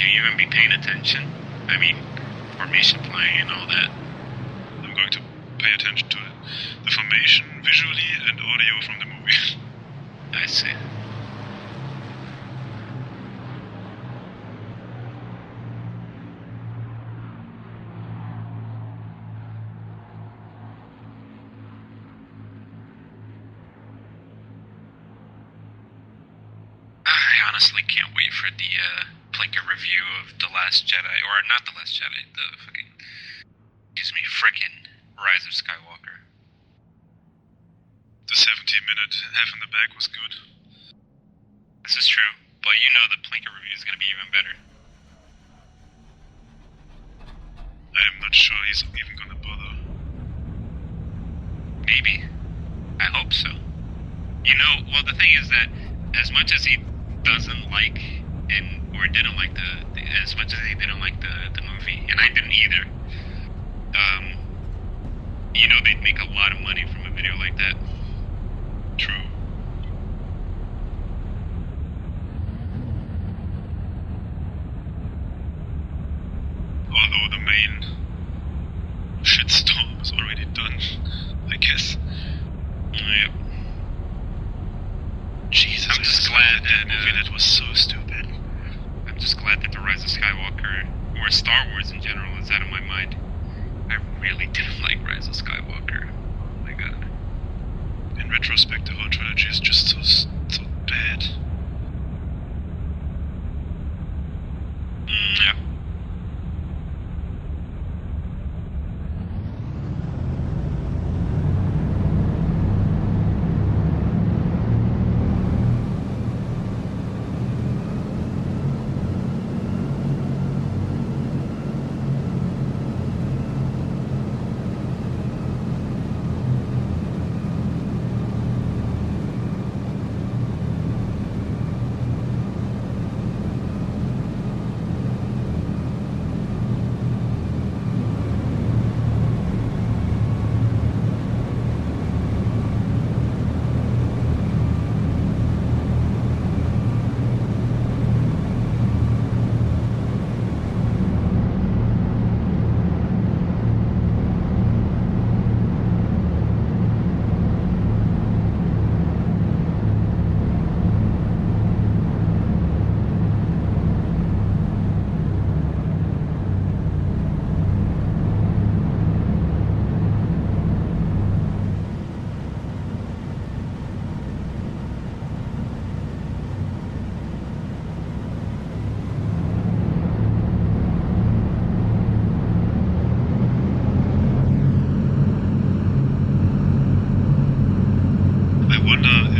you even be paying attention? I mean, formation planning and all that. I'm going to pay attention to it. The formation, visually, and audio from the movie. I see. I honestly can't wait for the Plinker review of The Last Jedi, or not The Last Jedi, the fucking, frickin' Rise of Skywalker. The 17-minute half in the back was good. This is true, but you know the Plinker review is gonna be even better. I am not sure he's even gonna bother. Maybe. I hope so. You know, well, the thing is that as much as he doesn't like or didn't like as much as he didn't like the movie, and I didn't either, you know, they'd make a lot of money from a video like that. True. Although the main shitstorm is already done, I guess. Yep. Jesus, I'm just glad that movie that was so stupid. I'm just glad that The Rise of Skywalker, or Star Wars in general, is out of my mind. I really didn't like Rise of Skywalker. Oh my god. In retrospect, the whole trilogy is just so bad. Yeah.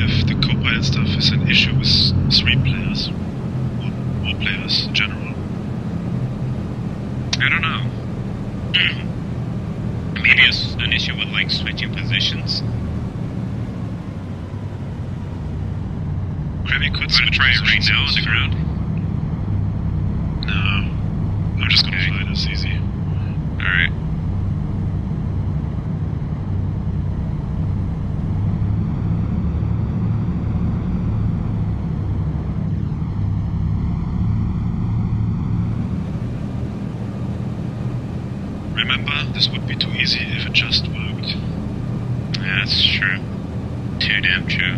If the co-pilot stuff is an issue with 3 players, or more players in general. I don't know. Maybe it's an issue with, like, switching positions. Krabby could switch try it right now on the ground. No. I'm just gonna fly this easy. Alright. Remember, this would be too easy if it just worked. Yeah, that's true. Too damn true.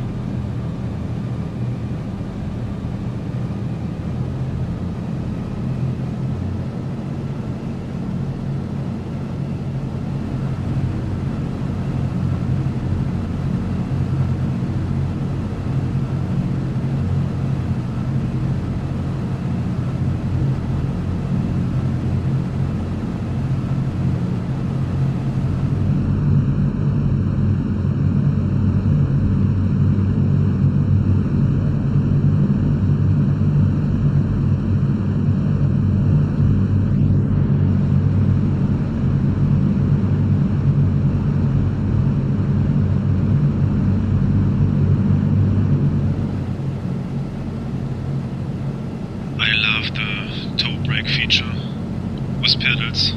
pedals.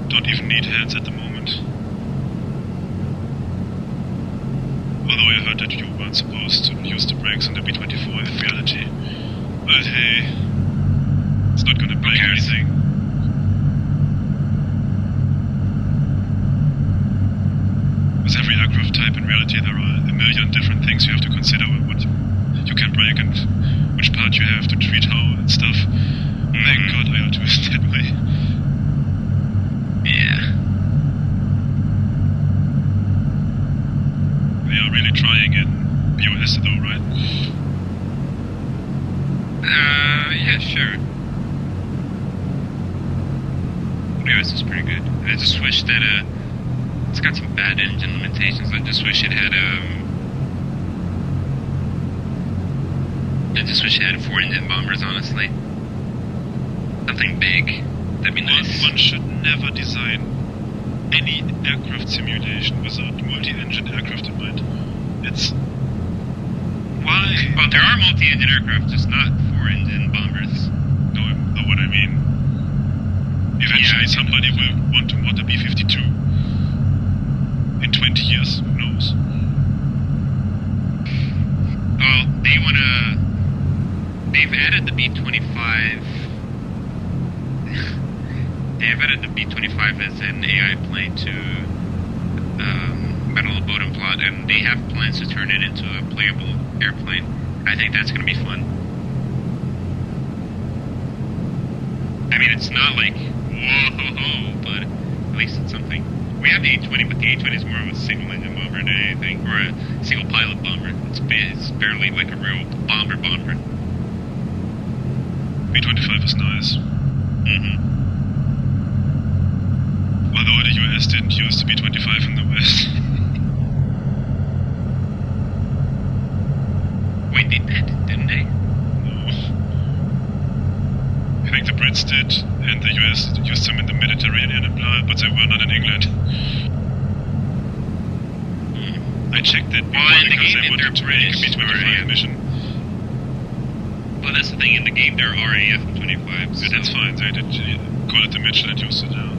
Don't even need hands at the moment. Although I heard that you weren't supposed to use the brakes on the B-24 in reality. But hey, it's not gonna break anything. With every aircraft type, in reality, there are a million different things you have to consider what you can break and which part you have to treat how and stuff. Thank God IL-2 is that way. Yeah. They are really trying in BOS though, right? Yeah, sure. BOS is pretty good. I just wish that, it's got some bad engine limitations. I just wish it had, I just wish it had 4 engine bombers, honestly. Something big. That'd be nice. One should never design any aircraft simulation without multi-engine aircraft in mind. It's... Why? Well, there are multi-engine aircraft, just not 4-engine bombers. No, what I mean. Eventually somebody will want to mod a B-52. In 20 years, who knows? Well, they've added the B-25. They've added the B-25 as an AI plane to Battle of Bodenplot, and they have plans to turn it into a playable airplane. I think that's going to be fun. I mean, it's not like, whoa, but at least it's something. We have the A-20, but the A-20 is more of a single-engine bomber than anything, or a single-pilot bomber. It's barely like a real bomber. B-25 is nice. Although the US didn't use the B-25 in the West. Wait, they did, didn't they? No. I think the Brits did, and the US used them in the Mediterranean and blah, but they were not in England. I checked that before because they wanted to make a B-25 mission. Well, that's the thing, in the game there are AF-25s. Yeah, that's fine, they did call it the Mitchell and used it now.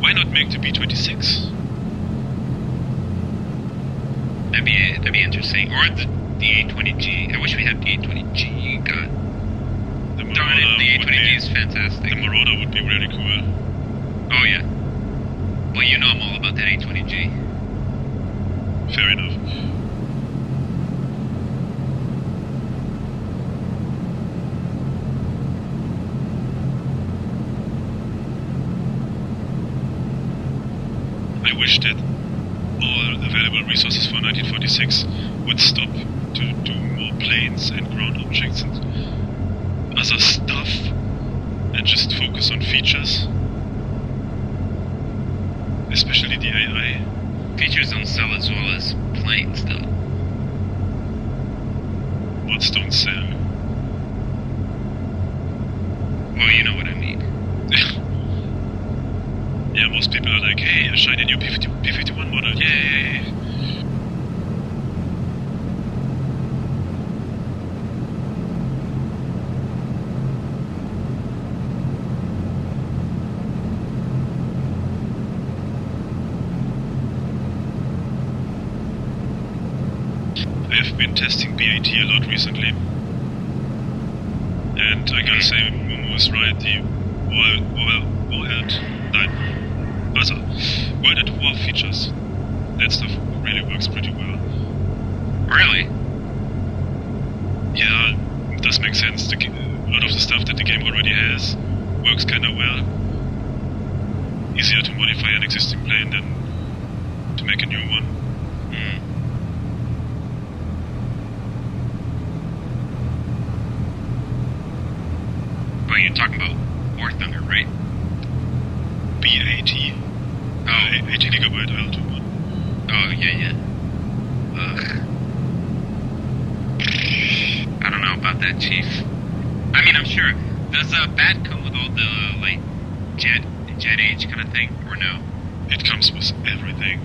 Why not make the B-26? That'd be interesting. Or the A-20G. I wish we had the A-20G. God. Darn it, the A-20G is fantastic. The Marauder would be really cool. Oh, yeah. Well, you know I'm all about that A-20G. Fair enough. I wish that all available resources for 1946 would stop to do more planes and ground objects and other stuff and just focus on features. Especially the AI. Features don't sell as well as planes, though. Mods don't sell. Well, you know what I mean. Yeah, most people are like, hey, a shiny new P-51 model, yay! I've been testing BAT a lot recently. And I gotta say, Momo is right, the World at War features. That stuff really works pretty well. Really? Yeah, it does make sense. A lot of the stuff that the game already has works kinda well. Easier to modify an existing plane than to make a new one. But you're talking about War Thunder, right? B-80. 80 gigabyte IL-2 one. Oh, yeah. Ugh. I don't know about that, Chief. I mean, I'm sure. Does BAT come with all the, like, jet age kind of thing, or no? It comes with everything.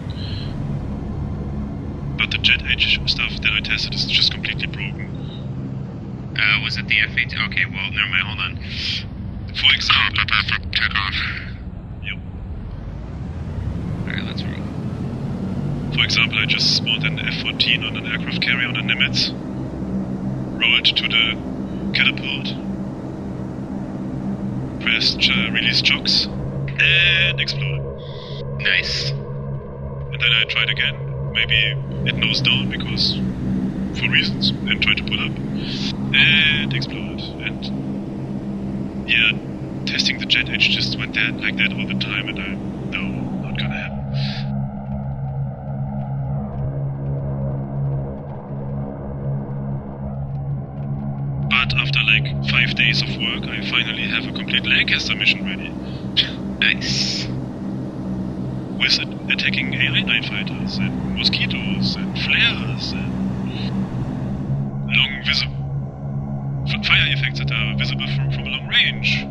But the jet age stuff that I tested is just completely broken. Was it the F-8? Okay, well, never mind, hold on. For example... Takeoff. Yep. Alright, let's roll. For example, I just spawned an F-14 on an aircraft carrier on a Nimitz. rolled to the catapult, pressed release chocks, and exploded. Nice. And then I tried again. Maybe it nosed down because for reasons, and tried to pull up, and exploded. And yeah, testing the jet edge just went dead like that all the time, and no, not gonna happen. But after like 5 days of work, I finally have a complete Lancaster mission ready. Nice. With attacking AI night fighters, and mosquitoes, and flares, and long fire effects that are visible from a long range.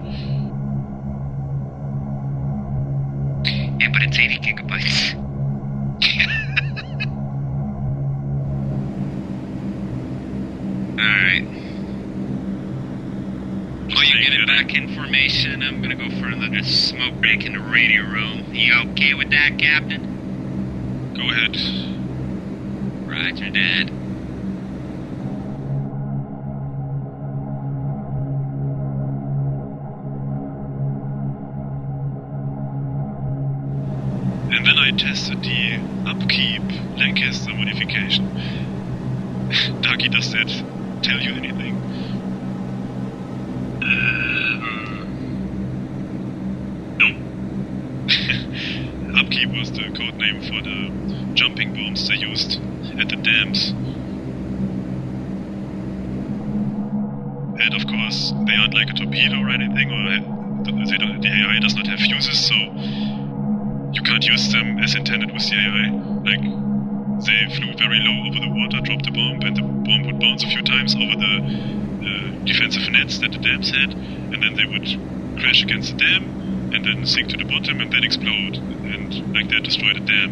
Yeah, but it's 80 gigabytes. Alright. While you're getting back information, I'm gonna go for another smoke break in the radio room. You okay with that, Captain? Go ahead. Roger that. And then I tested the upkeep Lancaster modification. Darky, does that tell you anything? No. Upkeep was the code name for the jumping bombs they used at the dams. And of course, they aren't like a torpedo or anything, or the AI does not have fuses, so you can't use them as intended with the AI. Like, they flew very low over the water, dropped a bomb, and the bomb would bounce a few times over the defensive nets that the dams had, and then they would crash against the dam, and then sink to the bottom, and then explode, and like that destroy the dam.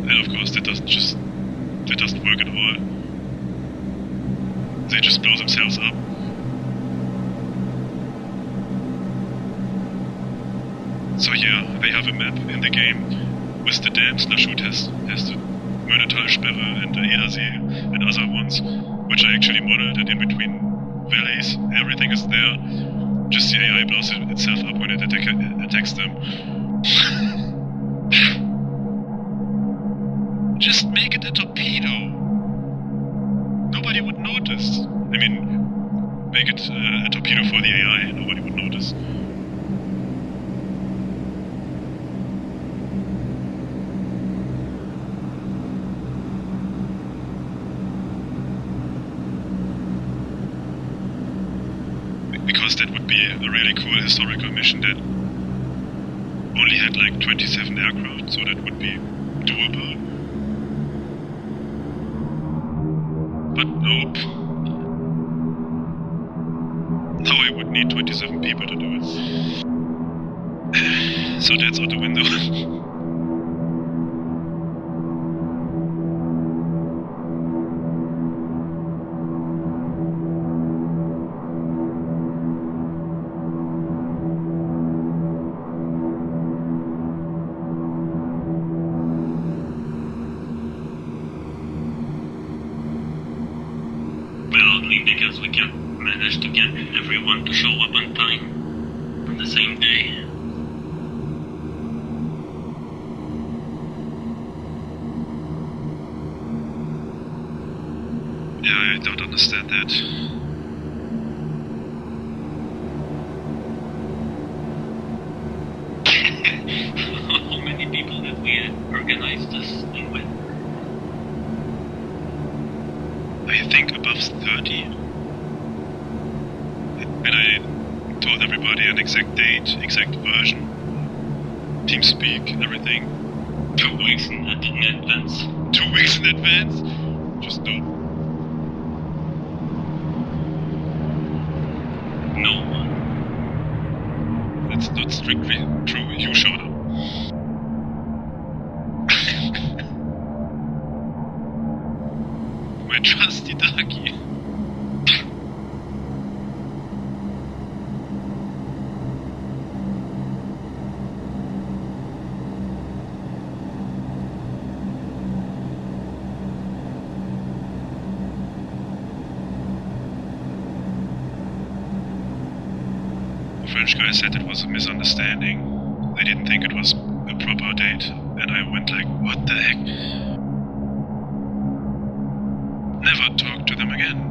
And of course, that doesn't work at all. They just blow themselves up. So yeah, they have a map in the game with the dams. Lashoot has the Multicrew and the Edersee and other ones, which I actually modeled, and in between valleys, everything is there. Just the AI blows itself up when it attacks them. Just make it a torpedo. Nobody would notice. I mean, make it a torpedo for the AI, nobody would notice. Because that would be a really cool historical mission that only had like 27 aircraft, so that would be doable. But nope. Now I would need 27 people to do it. So that's out the window. Because we can't manage to get everyone to show up on time on the same day. Yeah, I don't understand that. How many people did we organize this thing with? I think above 30. And I told everybody an exact date, exact version, TeamSpeak, everything. 2 weeks in advance. 2 weeks in advance? Just no. No. That's not strictly true. You showed up. My trusty Darky. French guy said it was a misunderstanding. They didn't think it was a proper date, and I went like, what the heck? Never talked to them again.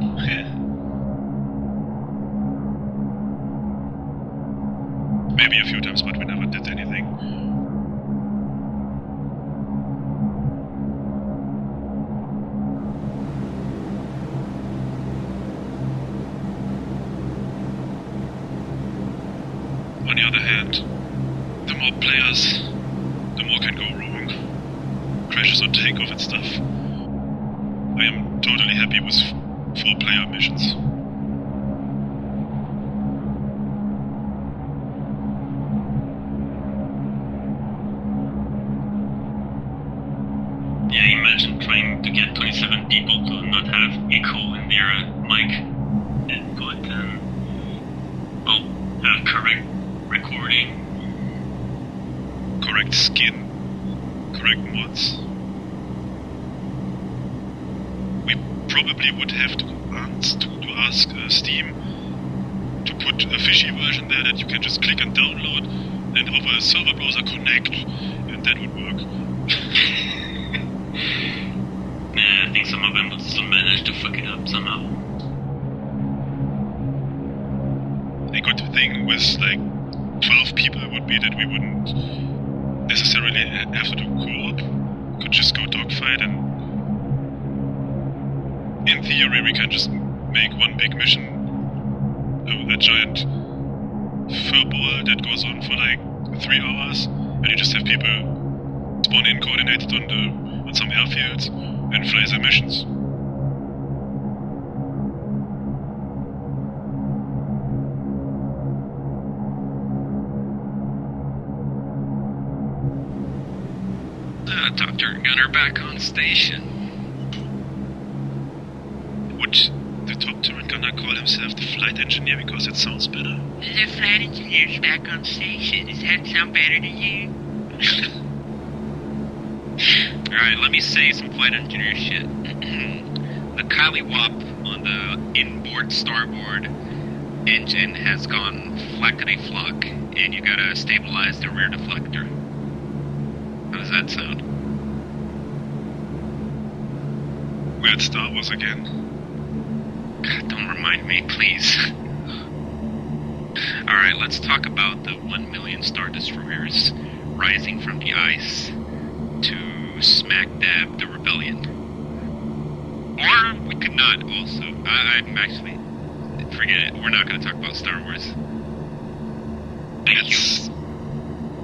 Maybe a few times, but we never did anything. On the other hand, the more players, the more can go wrong. Crashes on takeoff and stuff. I am totally happy with 4-player missions. Yeah, imagine trying to get 27 people to not have echo in their mic input and, well, have correct recording. Correct skin. Correct mods. We probably would have to ask Steam to put a Fishyyy version there that you can just click and download and over a server browser connect, and that would work. Yeah, I think some of them would still manage to fuck it up somehow. A good thing with like 12 people would be that we wouldn't necessarily have to do co-op. Could just go dogfight, and in theory we can just make one big mission, a giant furball that goes on for like 3 hours, and you just have people spawn in coordinated on some airfields and fly their missions. Dr. Gunner back on station. Would the top turret gunner call himself the flight engineer because it sounds better? The flight engineer's back on station. Does that sound better to you? Alright, let me say some flight engineer shit. The Kiriwina on the inboard starboard engine has gone flackety-flock, and you gotta stabilize the rear deflector. How does that sound? We're at Star Wars again. God, don't remind me, please. Alright, let's talk about the 1 million Star Destroyers rising from the ice to smack dab the rebellion. Or we could not also. I'm actually... Forget it, we're not going to talk about Star Wars. Thank you.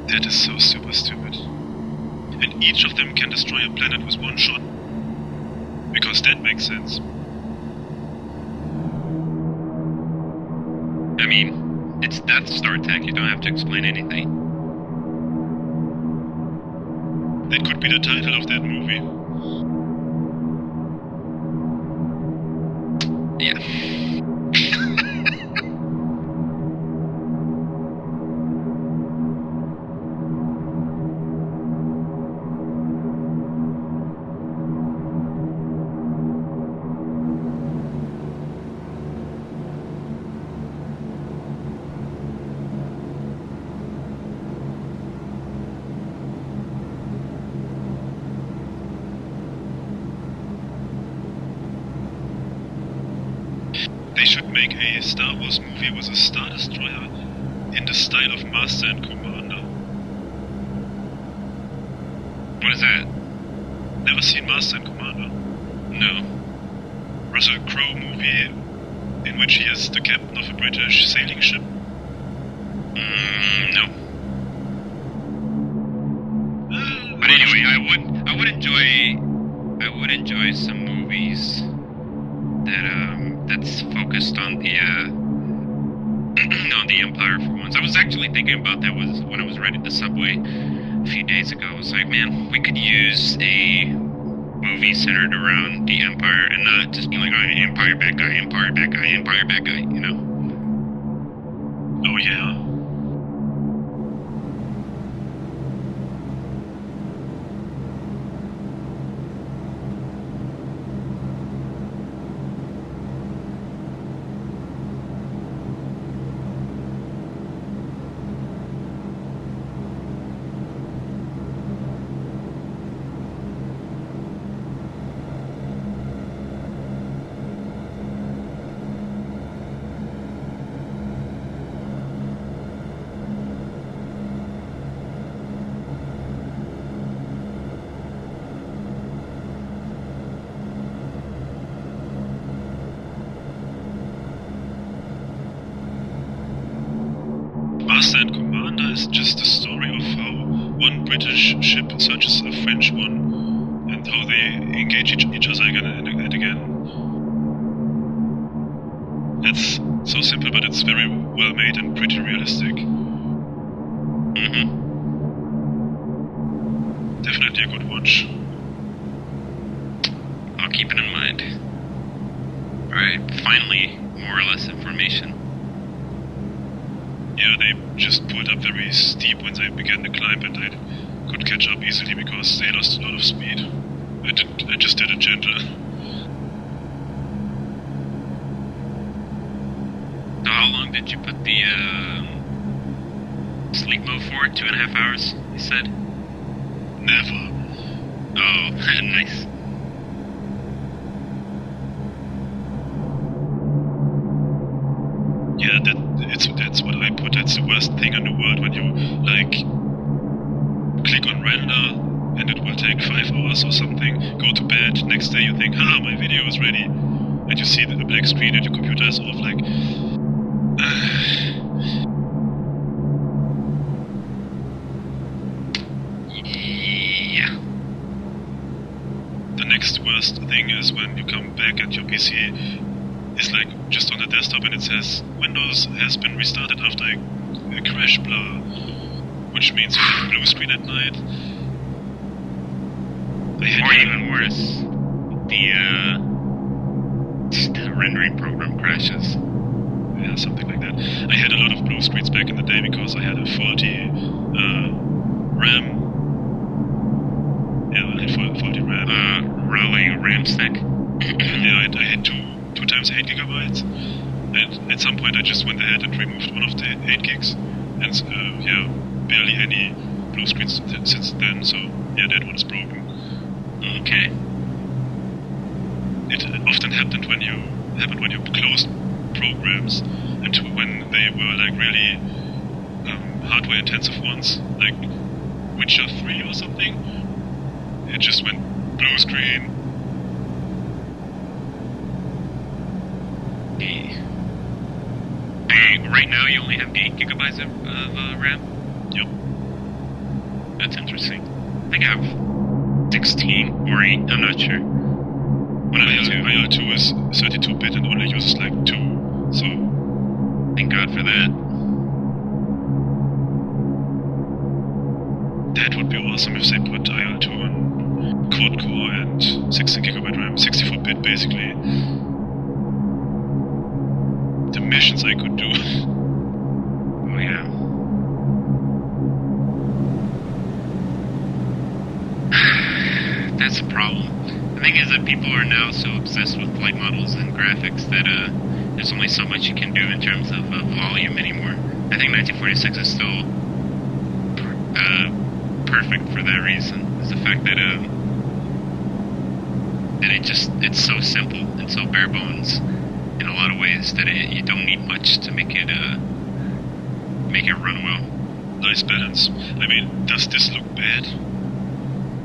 That is so super stupid. And each of them can destroy a planet with one shot. Because that makes sense. I mean, it's Death Star tech, you don't have to explain anything. That could be the title of that movie. Yeah. They should make a Star Wars movie with a Star Destroyer in the style of Master and Commander. What is that? Never seen Master and Commander? No. Russell Crowe movie in which he is the captain of a British sailing ship? No. But anyway, I would enjoy some movies that's focused on the on the Empire for once. I was actually thinking about that was when I was riding the subway a few days ago. I was like, man, we could use a movie centered around the Empire and not just be like, oh, Empire bad guy, Empire bad guy, Empire bad guy, you know? Oh yeah. one British ship searches a French one, and how they engage each other again and again. It's so simple, but it's very well made and pretty realistic. Definitely a good watch. I'll keep it in mind. Alright, finally, more or less information. Yeah, they just pulled up very steep when they began the climb, and I could catch up easily because they lost a lot of speed. I just did it gentle. So how long did you put the sleep mode for? 2.5 hours, you said? Never. Oh, nice. Yeah, that's what I put. That's the worst thing in the world when you, like, click on render and it will take 5 hours or something, go to bed, next day you think, my video is ready, and you see the black screen and your computer is off, like... Yeah. The next worst thing is when you come back and your PC is like just on the desktop and it says Windows has been restarted after a crash blur, which means you have blue screen at night. Or even worse, the rendering program crashes. Yeah, something like that. I had a lot of blue screens back in the day because I had a faulty RAM. Yeah, I had faulty RAM. Rally RAM stack. Yeah, I had two times 8 gigabytes. And at some point I just went ahead and removed one of the 8 gigs. And barely any blue screens since then, so yeah, that one's broken. Okay. It often happened when you closed programs and when they were like really hardware intensive ones, like Witcher 3 or something. It just went blue screen. Right now you only have 8 gigabytes of RAM? Yep. That's interesting. I think I have 16 or 8, I'm not sure. IL-2 is 32-bit and only uses like 2, so... Thank God for that. That would be awesome if they put IL-2 on quad-core and 16GB RAM, 64-bit basically. The missions I could do. Oh yeah. That's a problem. The thing is that people are now so obsessed with flight models and graphics that there's only so much you can do in terms of volume anymore. I think 1946 is still perfect for that reason. Is the fact that it's so simple and so bare bones in a lot of ways that you don't need much to make it run well. Nice balance. I mean, does this look bad?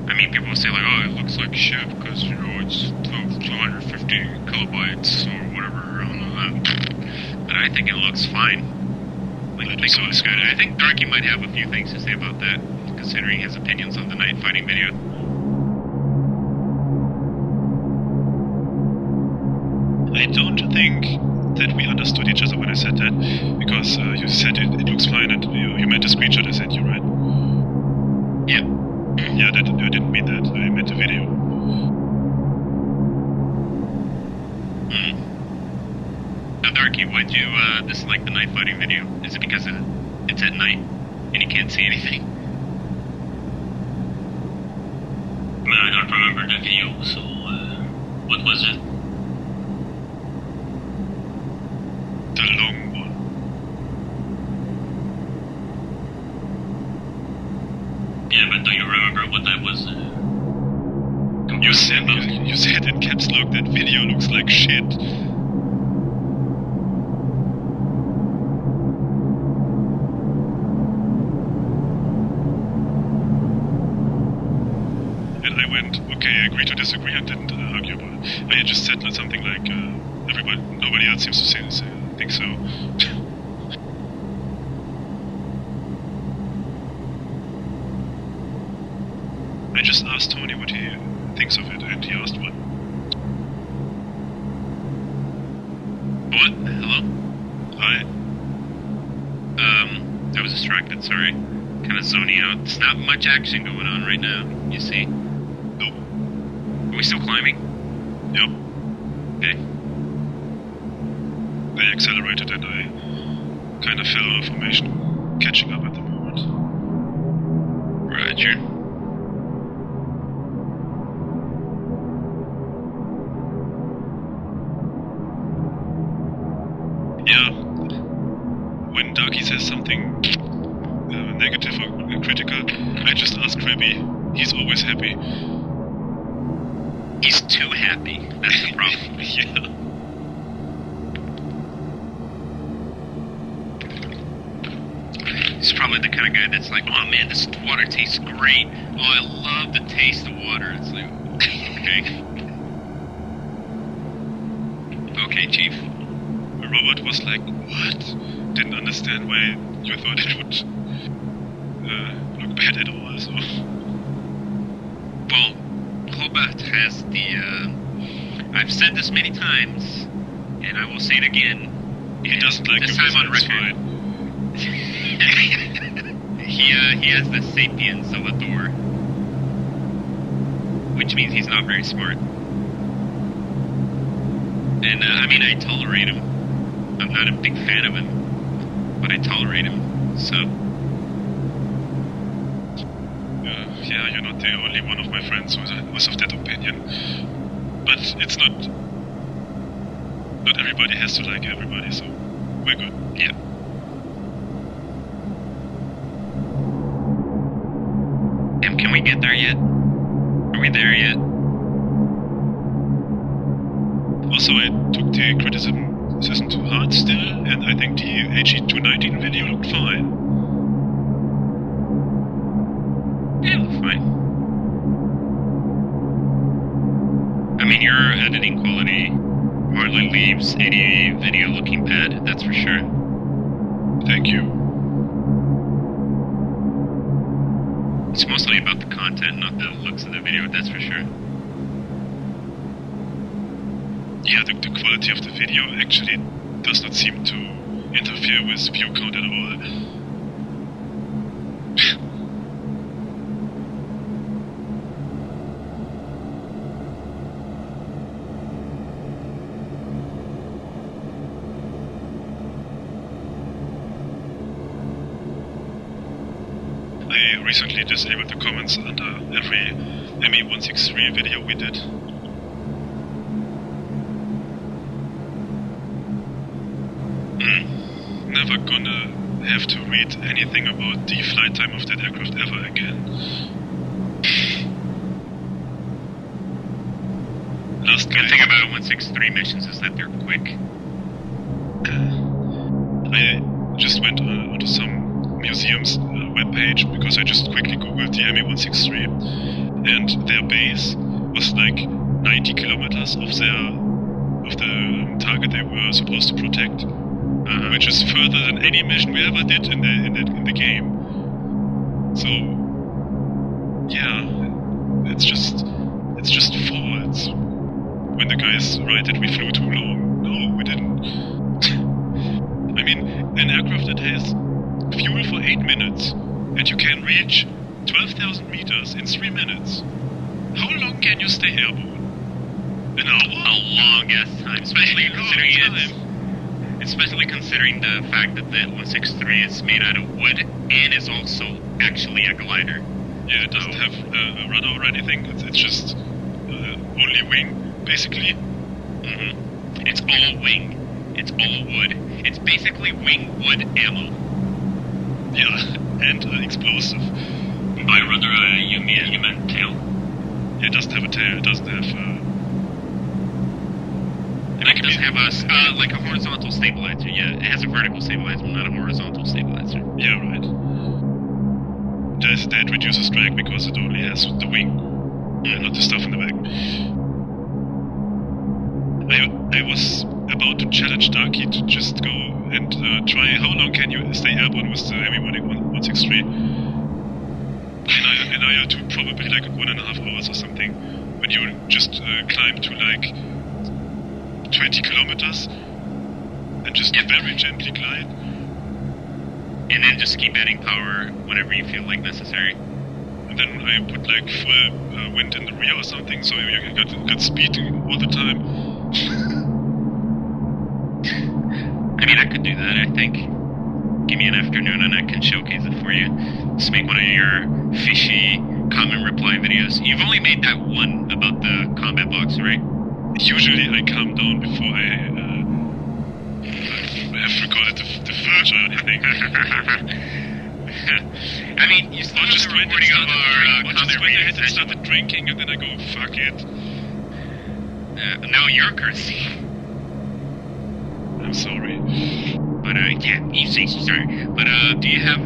I mean, people say like, oh, it looks like shit because, you know, it's 250 kilobytes or whatever. But I think it looks fine. Like, I think it looks good. I think Darky might have a few things to say about that, considering his opinions on the night fighting video. I don't think that we understood each other when I said that, because you said it looks fine and you meant a screenshot I sent you, right? Yeah. Yeah, I didn't mean that. I meant the video. Now, Darky, why'd you dislike the night fighting video? Is it because it's at night and you can't see anything? I mean, I don't remember the video, so what was it? The long one. Yeah, but do you remember what I was You said in caps lock that video looks like shit. And I went, okay, I agree to disagree, and didn't argue about it. I just said something like, nobody else seems to think so. I just asked Tony what he thinks of it, and he asked what. What? Hello? Hi. I was distracted, sorry. Kind of zoning out. There's not much action going on right now, you see. Nope. Are we still climbing? Yep. Okay. They accelerated and I kind of fell out of formation, catching up at the moment. Roger. Yeah. When Darky says something negative or critical, I just ask Krabby. He's always happy. He's too happy. That's the problem. Yeah. He's probably the kind of guy that's like, oh man, this water tastes great. Oh, I love the taste of water. It's like, okay. Okay, Chief. Robert was like, what? Didn't understand why you thought it would look bad at all, so... Well, Hobart has the, I've said this many times, and I will say it again. He doesn't like this you, time on that's record. fine. He has the sapiens of a Thor, which means he's not very smart. And I mean, I tolerate him. I'm not a big fan of him, but I tolerate him. So yeah, you're not the only one of my friends who was of that opinion. But it's not everybody has to like everybody, so we're good. yeah. Can we get there yet? Are we there yet? Also, I took the criticism to heart still, and I think the HE219 video looked fine. Yeah, it looked fine. I mean, your editing quality hardly leaves any video looking bad, that's for sure. Thank you. It's mostly about the content, not the looks of the video, that's for sure. Yeah, the quality of the video actually does not seem to interfere with view count at all. I recently disabled the comments under every ME163 video we did. Never gonna have to read anything about the flight time of that aircraft ever again. Last Good thing about 163 missions is that they're quick. I just went onto some museum's webpage because I just quickly googled the ME163, and their base was like 90 kilometers of the target they were supposed to protect. Which is further than any mission we ever did in the game. So yeah, it's just false. When the guys write that we flew too long, no, we didn't. I mean, an aircraft that has fuel for 8 minutes, and you can reach 12,000 meters in 3 minutes. How long can you stay airborne? An hour? A long ass time, especially considering the fact that the 163 is made out of wood and is also actually a glider. Yeah, it doesn't have a rudder or anything. It's just only wing, basically. Mm-hmm. It's all wing. It's all wood. It's basically wing wood ammo. Yeah, and explosive. By rudder, you meant tail? Yeah, it doesn't have a tail. It doesn't have. It doesn't have like a horizontal stabilizer. Yeah, it has a vertical stabilizer, not a horizontal stabilizer. Yeah, right. That reduces drag because it only has the wing, not the stuff in the back. I was about to challenge Darky to just go and try how long can you stay airborne with the ME163. In IL-2 probably like 1.5 hours or something, when you just climb to like 20 kilometers and just very gently glide. And then just keep adding power whenever you feel like necessary. And then I put like full wind in the rear or something, so you got speed all the time. I mean, I could do that, I think. Give me an afternoon and I can showcase it for you. Just make one of your Fishyyy comment reply videos. You've only made that one about the combat box, right? Usually I calm down before I have recorded the footage or anything. I mean, you still have the recording of our comment reading I started drinking and then I go, fuck it. Now you're cursing. I'm sorry. But, yeah, you say sorry. But, do you have,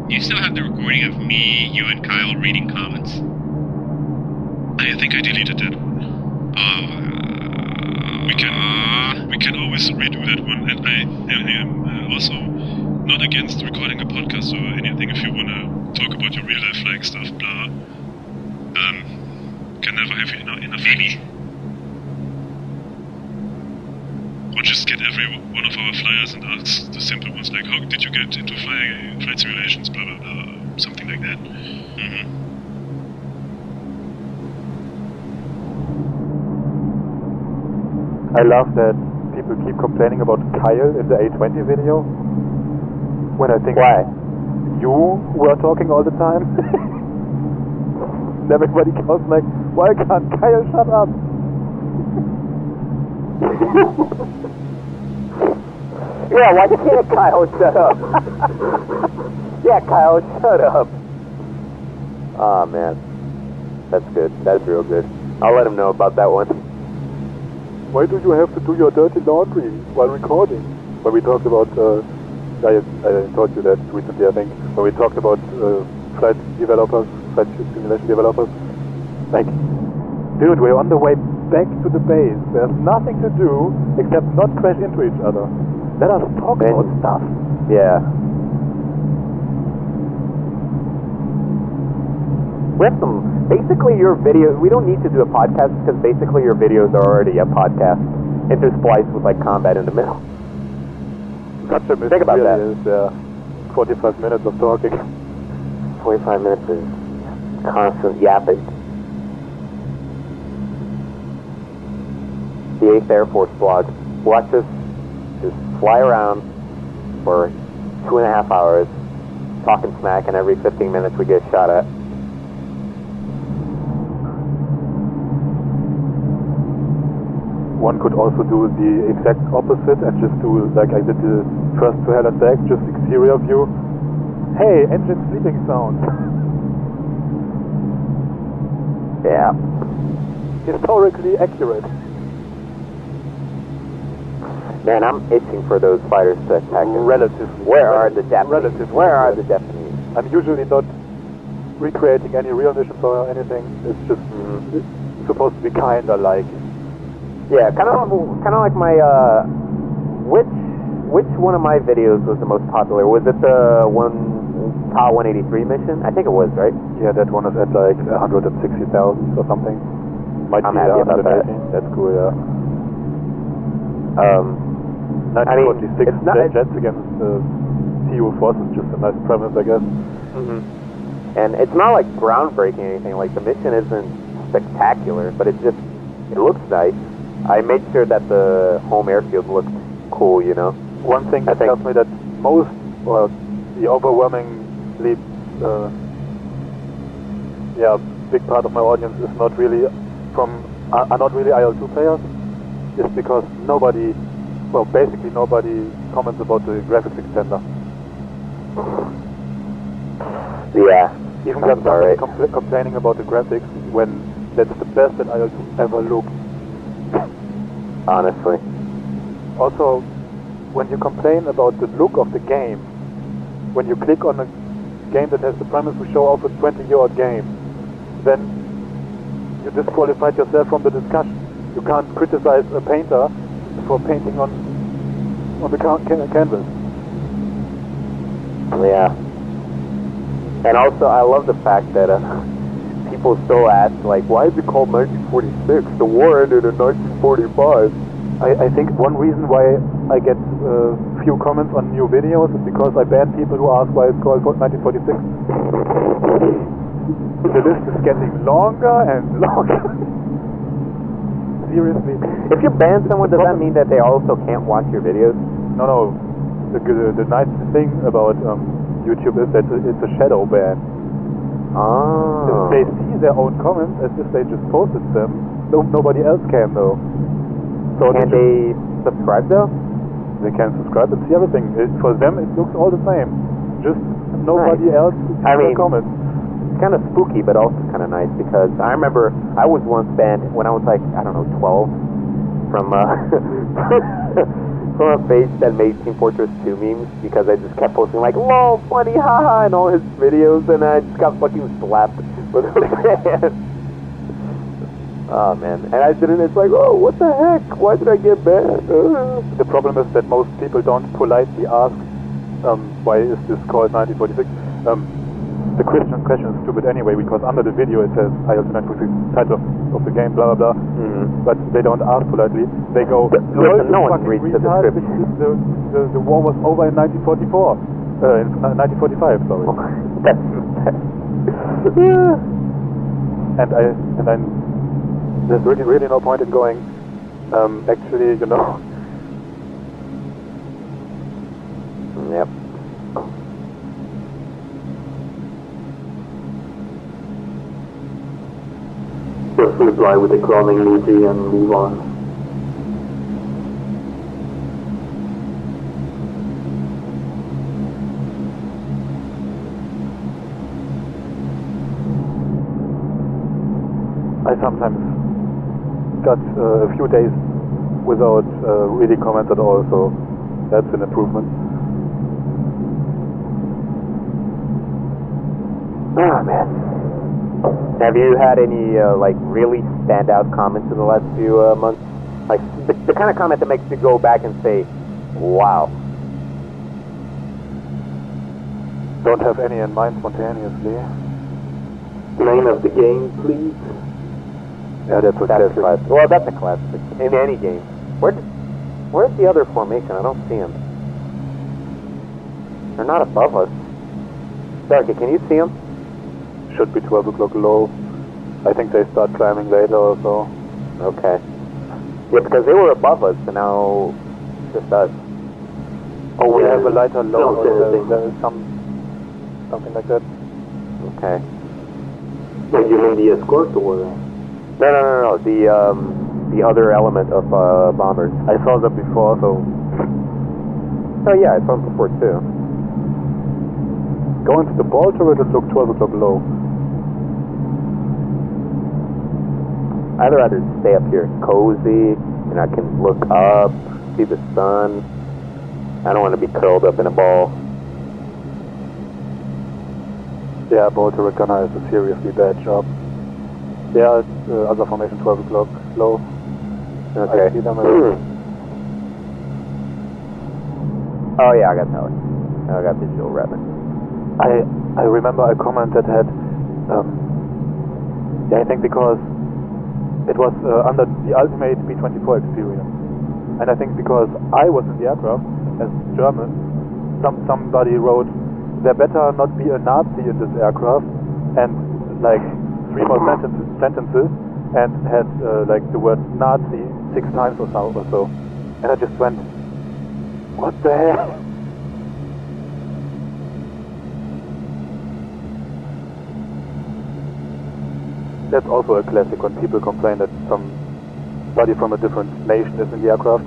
you still have the recording of me, you, and Kyle reading comments? I think I deleted that one. We can always redo that one, and I am also not against recording a podcast or anything if you wanna talk about your real life like stuff, blah. Can never have enough. Maybe. Or just get every one of our flyers and ask the simple ones like, how did you get into flight simulations, blah blah blah, something like that. Mm-hmm. I love that people keep complaining about Kyle in the A20 video. When I think, why? You were talking all the time. And everybody goes like, why can't Kyle shut up? Yeah, why can't Kyle shut up? Yeah, Kyle, shut up. Aw, man. That's good. That's real good. I'll let him know about that one. Why do you have to do your dirty laundry while recording? When we talked about, I told you that recently, I think, when we talked about flight simulation developers, like, dude, we're on the way back to the base. There's nothing to do except not crash into each other. Let us talk about stuff. Yeah. We have some, basically your videos, we don't need to do a podcast because basically your videos are already a podcast interspliced with like combat in the middle. Such a think about that. Is 45 minutes of talking. 45 minutes of constant yapping. The 8th Air Force blog. Watch us just fly around for 2.5 hours talking smack, and every 15 minutes we get shot at. One could also do the exact opposite and just do, like I did the first to hell and back, just exterior view. Hey, engine sleeping sound. Yeah. Historically accurate. Man, I'm itching for those fighter spectaculars. Relatively. Where are the Japanese? Where are the Japanese? I'm usually not recreating any real missions or anything. It's just it's supposed to be kinda like. Yeah, kind of like my which one of my videos was the most popular? Was it the one Ta 183 mission? I think it was, right? Yeah, that one is at like 160,000 or something. Might I'm happy about that. That's cool, yeah. 1946 jets against TU forces, just a nice premise, I guess. And it's not like groundbreaking or anything. Like the mission isn't spectacular, but it looks nice. I made sure that the home airfield looked cool, you know. One thing that tells me that most, or the overwhelmingly, big part of my audience is not really are not really IL-2 players, is because basically nobody comments about the graphics extender. Yeah. Even when somebody complaining about the graphics when that's the best that IL-2 ever looked. Honestly. Also, when you complain about the look of the game, when you click on a game that has the premise to show off a 20-year-old game, then you disqualified yourself from the discussion. You can't criticize a painter for painting on the canvas. Yeah. And also, I love the fact that people still ask, like, why is it called 1946? The war ended in 1945. I think one reason why I get few comments on new videos is because I ban people who ask why it's called 1946. The list is getting longer and longer. Seriously. If you ban someone, does that mean that they also can't watch your videos? No. The nice thing about YouTube is that it's a shadow ban. Oh. They see their own comments as if they just posted them. Nobody else can, though. So can they subscribe, though? They can subscribe and see everything. For them, it looks all the same. Just nobody else sees their comments. It's kind of spooky, but also kind of nice, because I remember I was once banned when I was like, I don't know, 12 from from a page that made Team Fortress 2 memes, because I just kept posting like, lol, funny, haha, and all his videos, and I just got fucking slapped with a ban. Oh man, and I didn't, it's like, oh, what the heck, why did I get banned? The problem is that most people don't politely ask, why is this called 1946? The question is stupid anyway, because under the video it says IL-2 1946, title of the game, blah blah blah. But they don't ask politely. They go, listen, no one reads the description. The war was over in 1944. In 1945, sorry. And then there's really no point in going. Actually, you know. Yep. Just reply with a crawling emoji and move on. I sometimes got a few days without reading comments at all, so that's an improvement. Oh man. Have you had any like really standout comments in the last few months? Like the kind of comment that makes you go back and say, wow. Don't have any in mind spontaneously. Name of the game, please. Yeah, that's a classic. Well, that's a classic in any game. Where's the other formation? I don't see them. They're not above us. Darky, can you see them? Should be 12 o'clock low. I think they start climbing later or so. Okay. Yeah, because they were above us, and now it's just us. Oh, we have a lighter low, or there is something like that. Okay. Like you mean the escort or? No. The other element of bombers. I saw them before, so. Oh yeah, I saw them before too. Go into the ball turret and look 12 o'clock low. I'd rather stay up here cozy, and I can look up, see the sun. I don't want to be curled up in a ball. Yeah, ball turret gunner is a seriously bad job. Yeah, other formation 12 o'clock low. Okay. I see them. Oh yeah, I got that one. I got visual rather. I remember a comment that had, I think because it was under the ultimate B-24 experience, and I think because I was in the aircraft as German, somebody wrote, there better not be a Nazi in this aircraft, and like 3 more sentences, and had like the word Nazi 6 times or so, and I just went, what the hell? That's also a classic when people complain that somebody from a different nation is in the aircraft.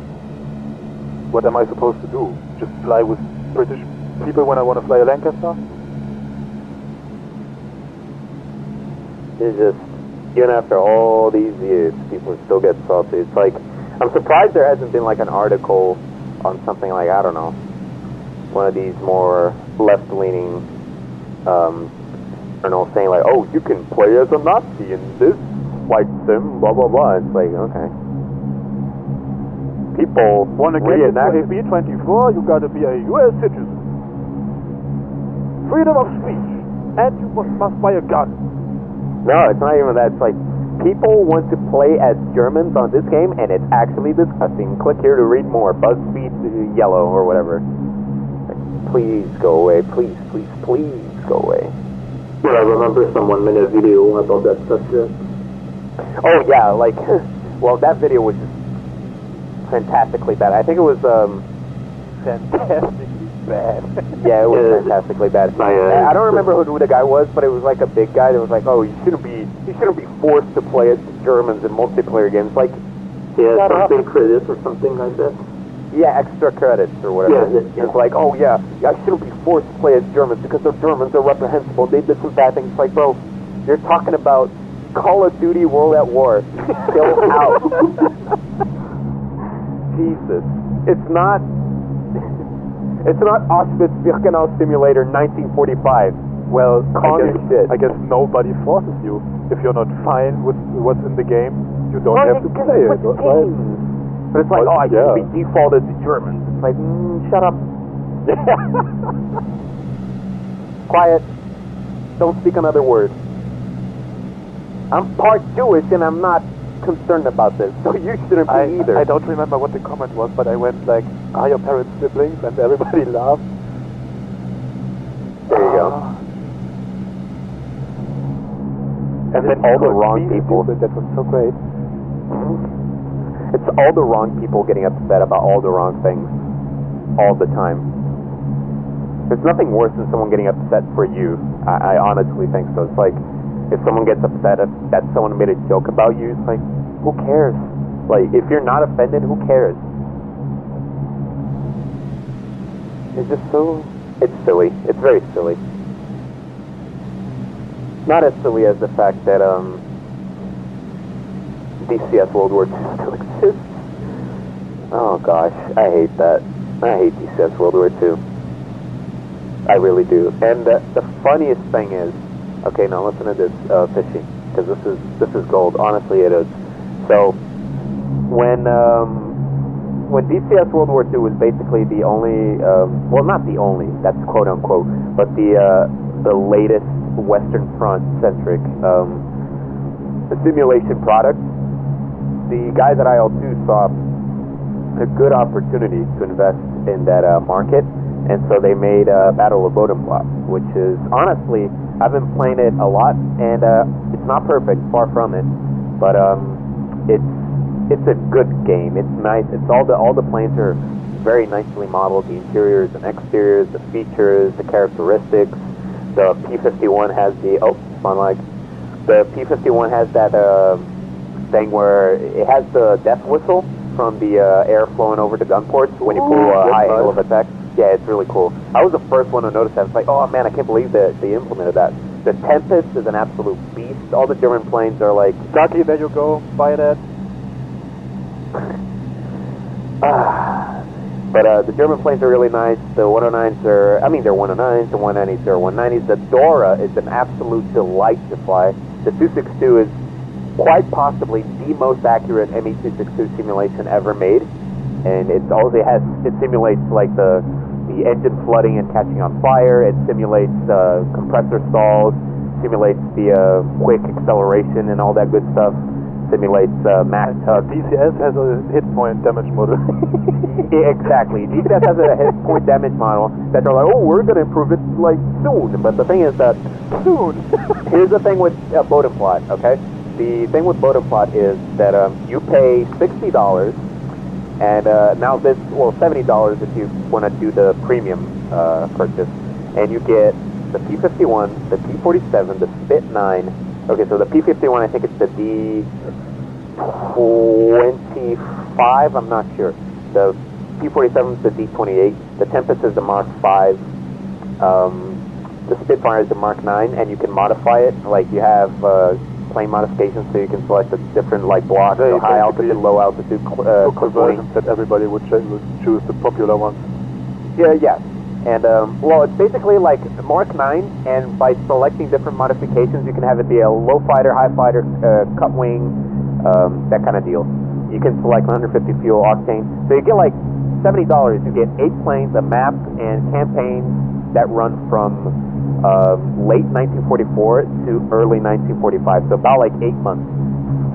What am I supposed to do? Just fly with British people when I want to fly a Lancaster? It's just, even after all these years, people still get salty. It's like, I'm surprised there hasn't been like an article on something like, I don't know, one of these more left-leaning journals saying like, oh, you can play as a Nazi in this flight sim, blah blah blah. It's like, okay. People want to get into a B-24, you got to be a U.S. citizen. Freedom of speech. and you must buy a gun. No, it's not even that. It's like, people want to play as Germans on this game, and it's actually disgusting. Click here to read more. BuzzFeed yellow or whatever. Like, please go away. Please go away. Well, I remember someone made a video about that stuff. Oh yeah, like, well, that video was just fantastically bad. I think it was Fantastically bad. yeah, it was fantastically bad. I don't remember who the guy was, but it was like a big guy that was like, "Oh, you shouldn't be forced to play as Germans in multiplayer games." Like, Yeah, something credits or something like that. yeah, extra credits or whatever. Yeah. It's like, "Oh yeah, I shouldn't be forced to play as Germans because the Germans are reprehensible. They did some bad things." It's like, bro, you're talking about Call of Duty World at War. Chill out. Jesus, it's not Auschwitz-Birkenau Simulator 1945. Well, Calm your shit. I guess nobody forces you. If you're not fine with what's in the game, you don't have to play it, right? But it's like, But, oh, I yeah. should be defaulted to Germans. It's like, shut up. Quiet. Don't speak another word. I'm part Jewish and I'm not concerned about this, so you shouldn't be either. I don't remember what the comment was, but I went like, "Are your parents siblings?" and everybody laughed. There you go. And then all the called wrong me people. stupid. That was so great. It's all the wrong people getting upset about all the wrong things all the time. There's nothing worse than someone getting upset for you. I honestly think so. It's like, if someone gets upset that someone made a joke about you, it's like, who cares? Like, if you're not offended, who cares? It's just so... It's silly. It's very silly. Not as silly as the fact that, DCS World War II still exists. Oh gosh, I hate that. I hate DCS World War II. I really do. And the funniest thing is, okay, now listen to this, Fishyyy, because this is gold. Honestly, it is. So, when DCS World War II was basically the only, well, not the only, that's quote unquote, but the latest Western Front centric simulation product, the guys at IL-2 saw a good opportunity to invest in that market, and so they made Battle of Bodenplatte, which is, honestly, I've been playing it a lot, and it's not perfect, far from it, but it's a good game. It's nice. It's all the planes are very nicely modeled, the interiors and exteriors, the features, the characteristics. The P-51 has the P-51 has that thing where it has the death whistle from the air flowing over the gun ports when you pull a high angle of attack. Yeah, it's really cool. I was the first one to notice that. It's like, oh man, I can't believe that they implemented that. The Tempest is an absolute beast. All the German planes are like... Darky, there you go. Buy that. But the German planes are really nice. The 109s are... I mean, they're 109s. The 190s are 190s. The Dora is an absolute delight to fly. The 262 is quite possibly the most accurate ME-262 simulation ever made. And it simulates like the engine flooding and catching on fire. It simulates compressor stalls, simulates the quick acceleration and all that good stuff. Simulates max tug. DCS has a hit point damage model. Yeah, exactly. DCS has a hit point damage model that they're like, oh, we're going to improve it like soon. But the thing is that soon. Here's the thing with Bodenplatte, okay? The thing with Bodenplatte is that you pay $60. And now this, well, $70 if you want to do the premium purchase. And you get the P-51, the P-47, the Spit 9. Okay, so the P-51, I think it's the D-25, I'm not sure. The P-47 is the D-28. The Tempest is the Mark 5. The Spitfire is the Mark 9, and you can modify it. Like, you have plane modifications, so you can select the different like blocks, so high altitude, low altitude, versions that everybody would choose the popular ones. Yeah. And well, it's basically like Mark 9, and by selecting different modifications, you can have it be a low fighter, high fighter, cut wing, that kind of deal. You can select 150 fuel octane, so you get like $70. You get 8 planes, a map, and campaigns that run from late 1944 to early 1945, so about like 8 months.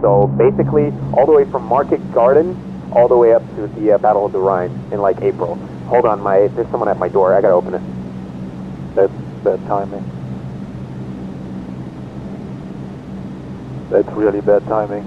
So basically, all the way from Market Garden, all the way up to the Battle of the Rhine in like April. Hold on, there's someone at my door. I gotta open it. That's bad timing. That's really bad timing.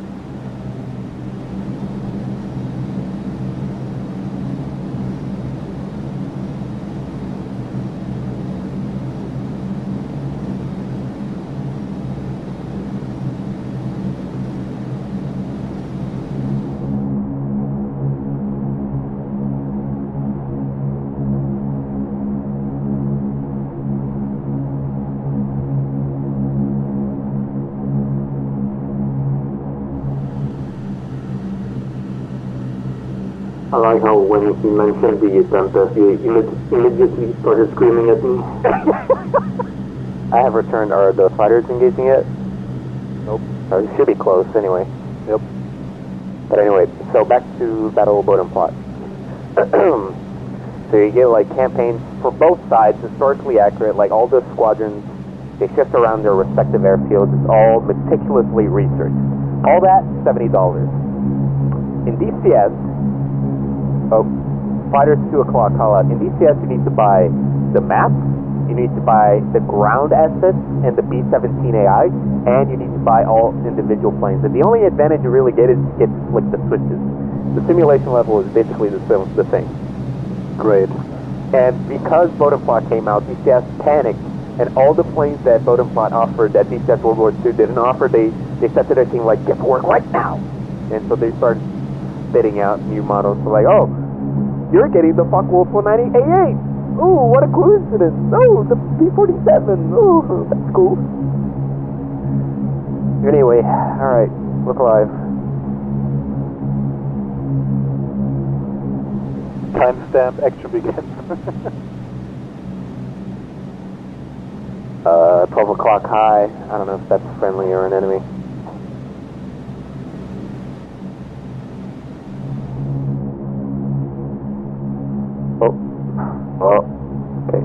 I like how when he mentioned the Tempest, you immediately started screaming at me. I have returned. Are the fighters engaging yet? Nope. Or it should be close anyway. Yep. But anyway, so back to Battle of Bodom Plot. So you get like campaigns for both sides, historically accurate, like all the squadrons, they shift around their respective airfields. It's all meticulously researched. All that, $70. In DCS, fighters 2 o'clock call out. In DCS, you need to buy the map, you need to buy the ground assets and the B-17 AI, and you need to buy all individual planes. And the only advantage you really get is to get like the switches. The simulation level is basically the same. Great. And because Bodenplot came out, DCS panicked, and all the planes that Bodenplot offered that DCS World War II didn't offer, they said to their team, like, get to work right now! And so they started spitting out new models. So like, oh, you're getting the Focke-Wulf 190A8! Ooh, what a coincidence! Oh, the B-47! Ooh, that's cool. Anyway, alright, look alive. Timestamp action begins. 12 o'clock high. I don't know if that's friendly or an enemy. Oh, okay.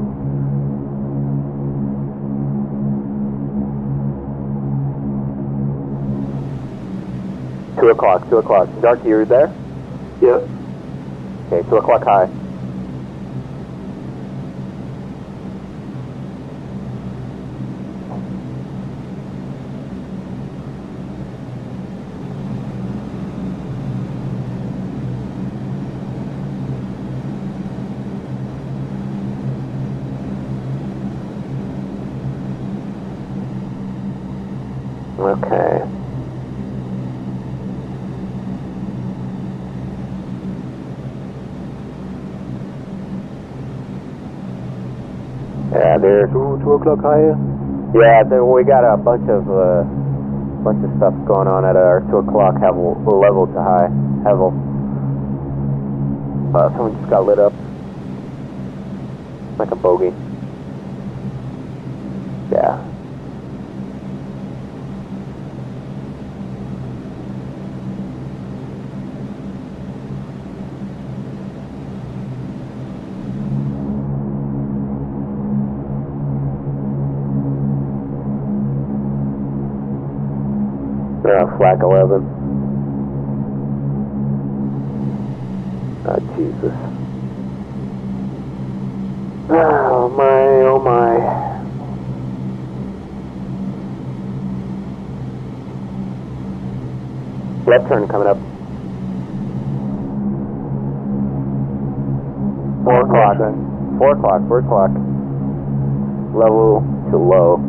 Two o'clock. Darky, you're there? Yeah. Okay, 2 o'clock high. Okay. Yeah, there's 2 o'clock high. yeah. We got a bunch of stuff going on at our 2 o'clock level to high level. Someone just got lit up like a bogey. Yeah. Flak 11. Oh, Jesus. Oh, my. Left turn coming up. 4 o'clock. 4 o'clock. Level to low.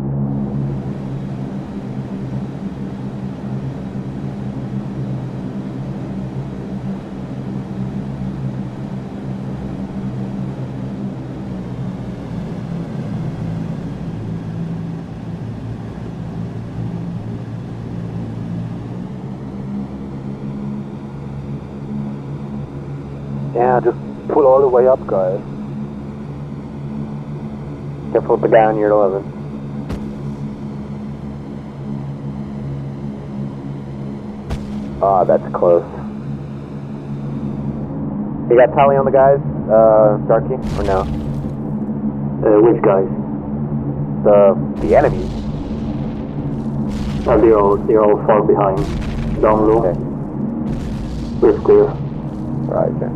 Yeah, just pull all the way up, guys. Careful with the guy on your 11. Ah, that's close. You got tally on the guys, Darky, or no? Which guys? The enemy. They're all far behind. Down low. Okay. We're clear. Right there.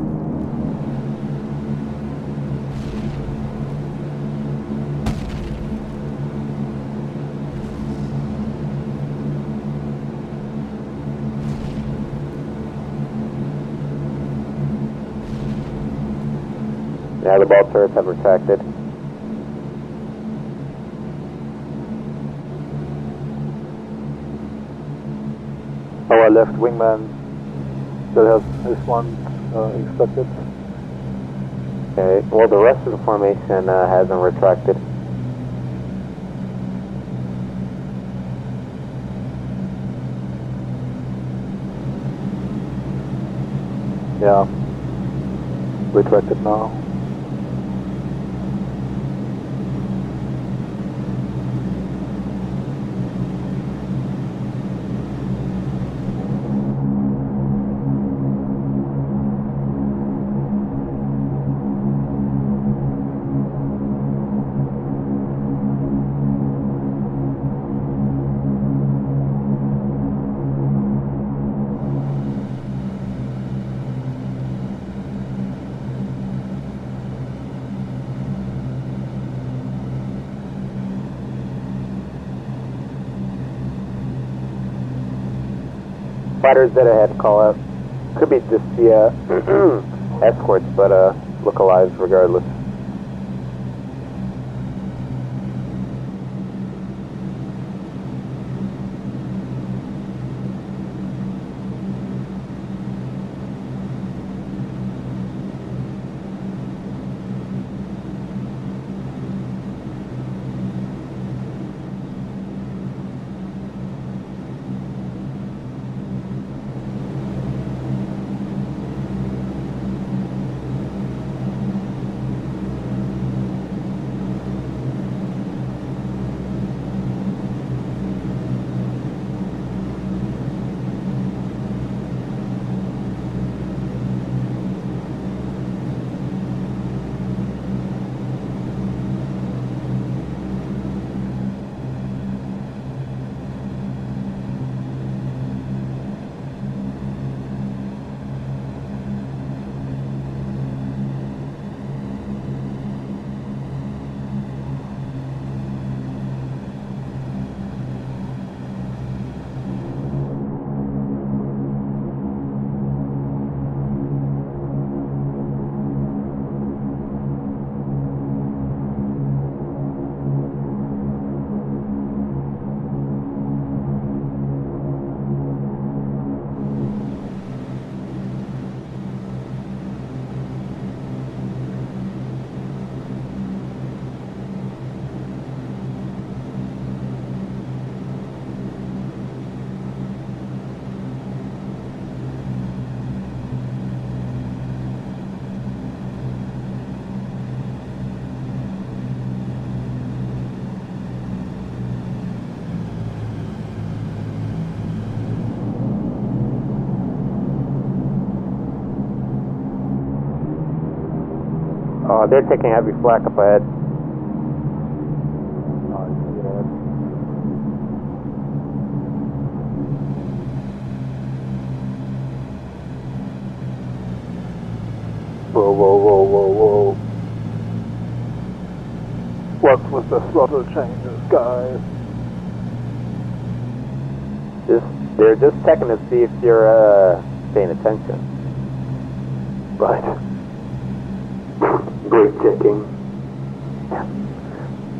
Yeah, the ball turrets have retracted. Our left wingman still has his one expected. Okay, well the rest of the formation hasn't retracted. Yeah. Retracted now. Fighters dead ahead, call out. Could be just the escorts, but look alive regardless. They're taking heavy flak up ahead. Whoa, whoa, whoa, whoa, whoa. What's with the throttle changes, guys? They're just checking to see if you're paying attention. Right. Brake checking.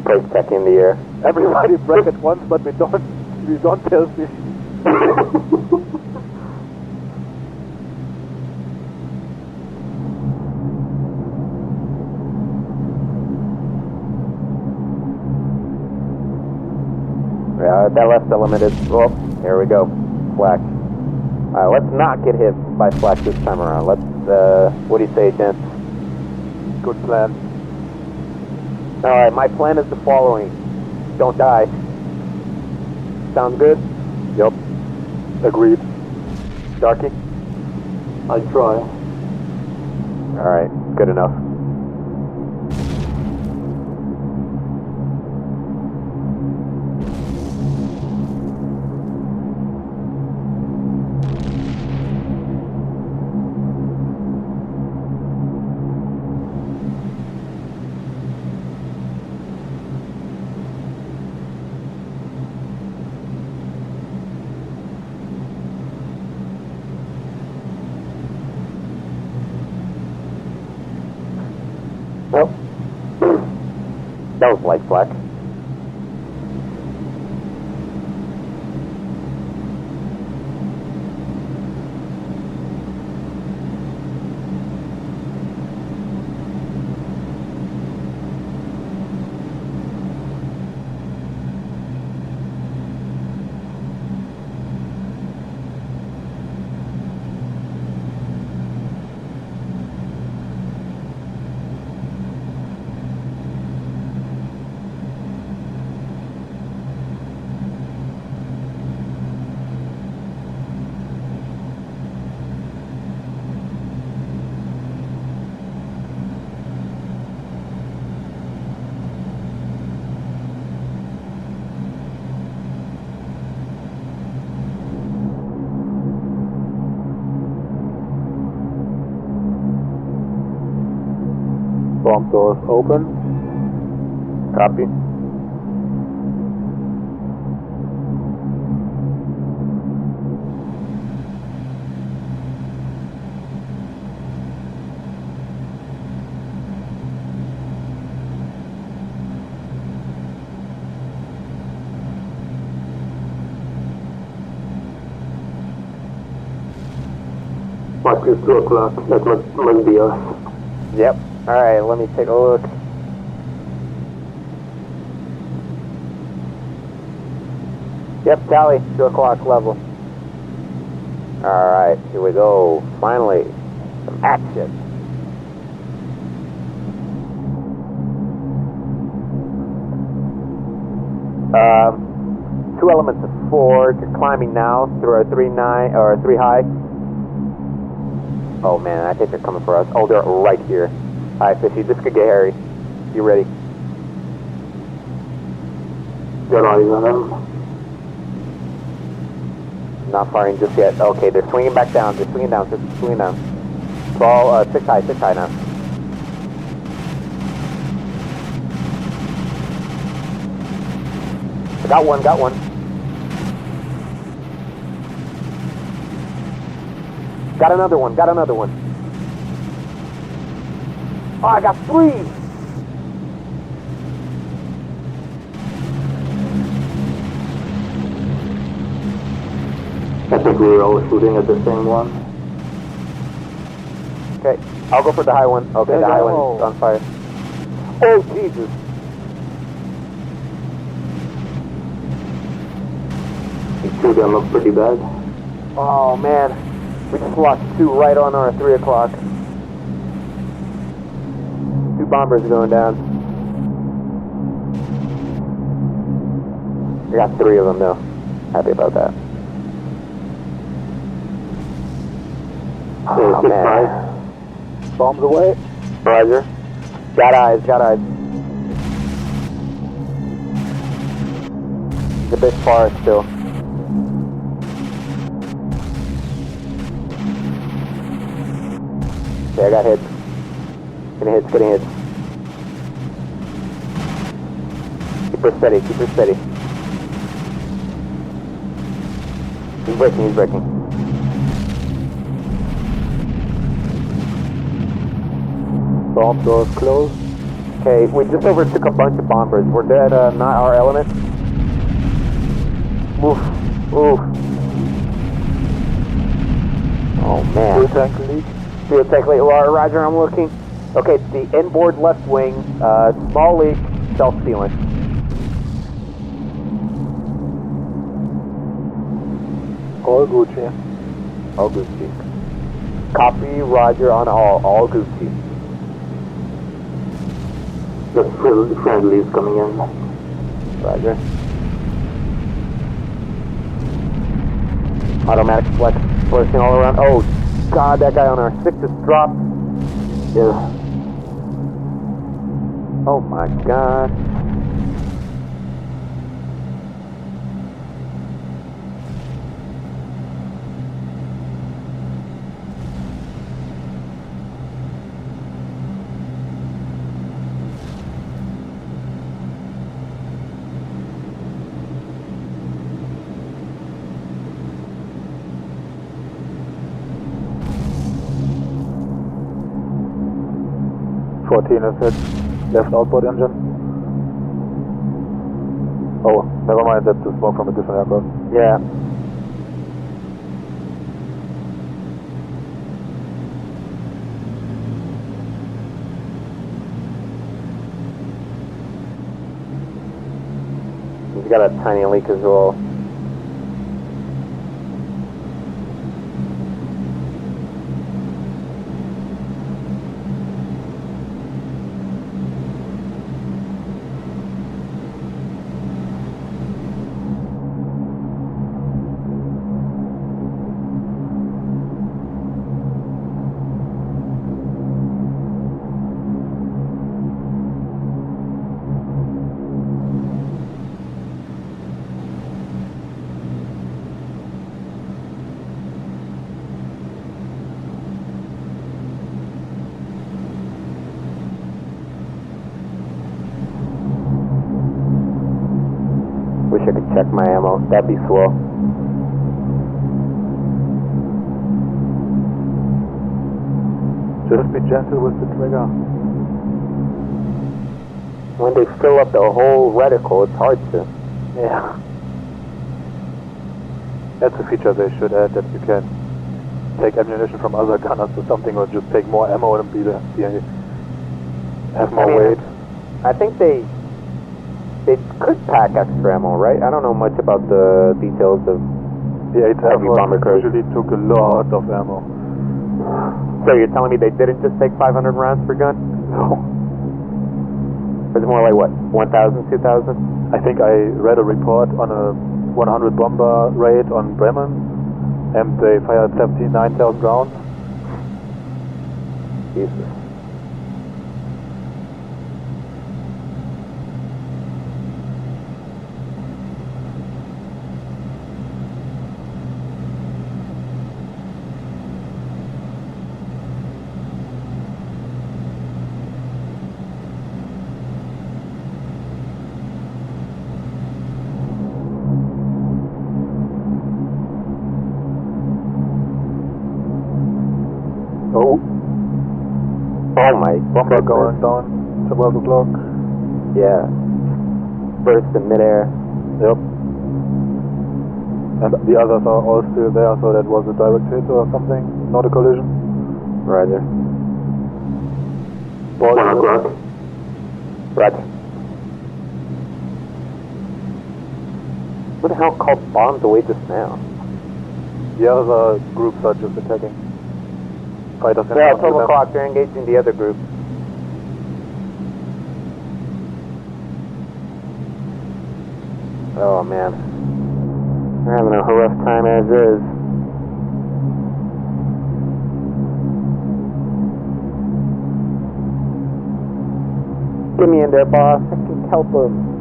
Brake check in the air. Everybody brake at once, but we don't tell Fishyyy. Yeah, that left element is, oh, here we go, flak. Alright, let's not get hit by flak this time around. Let's, what do you say, gents? Good plan. Alright, my plan is the following. Don't die. Sounds good? Yep. Agreed. Darky? I try. Alright, good enough. Nope. That was light flak. Bomb doors open. Copy. Watch this 2 o'clock. That must be us. Yep. Alright, let me take a look. Yep, tally, 2 o'clock level. Alright, here we go. Finally, some action. Two elements of 4. You're climbing now through our 3 high. Oh man, I think they're coming for us. Oh, they're right here. Alright, Fishyyy, this could get hairy. You ready? Got eyes on them. Not firing just yet. Okay, they're swinging back down. They're swinging down. They're swinging down. 12, 6 high now. I got one. Got another one. Oh, I got 3! I think we were all shooting at the same one. Okay, I'll go for the high one. Okay, the high one's on fire. Oh, Jesus! These 2 of them look pretty bad. Oh, man. We just lost 2 right on our 3 o'clock. 2 bombers are going down. I got 3 of them though. Happy about that. Oh, man. Bombs away. Roger. Got eyes. It's a bit far still. Okay, I got hits. Getting hits. Keep her steady. He's breaking. Bomb doors closed. Okay, we just overtook a bunch of bombers. We're dead, not our element. Oof. Oh, man. Fuel tank leak. Fuel tank leak. Roger, I'm looking. Okay, the inboard left wing, small leak, self-sealant. All Gucci. All Gucci. Copy, Roger on all Gucci. The friendlies coming in. Roger. Automatic flex, flexing all around. Oh, God, that guy on our 6 just dropped. Yeah. Oh, my God. B-14 is hit. Left outboard engine. Oh, never mind, that's the smoke from a different aircraft. Yeah. He's got a tiny leak as well. Wish I could check my ammo. That'd be swell. Just be gentle with the trigger. When they fill up the whole reticle, it's hard to. Yeah. That's a feature they should add, that you can take ammunition from other gunners or something, or just take more ammo and have more weight. I think they could pack extra ammo, right? I don't know much about the details of The 8 heavy bomber crews. usually took a lot of ammo. So you're telling me they didn't just take 500 rounds per gun? No. It's more like what, 1,000, 2,000? I think I read a report on a 100 bomber raid on Bremen, and they fired 79,000 rounds. Jesus. Oh, Oh my bomber goodness. going down, 12 o'clock. Yeah. Burst in midair. Yep. And the others are all still there, so that was a direct hit or something, not a collision. Roger. 1 o'clock. Roger. What the hell called bombs away just now? The other groups are just attacking. Fighters in Yeah, front of 12 them. o'clock, they're engaging the other group. Oh man. We're having a rough time as is. Get me in there, boss. I can help him.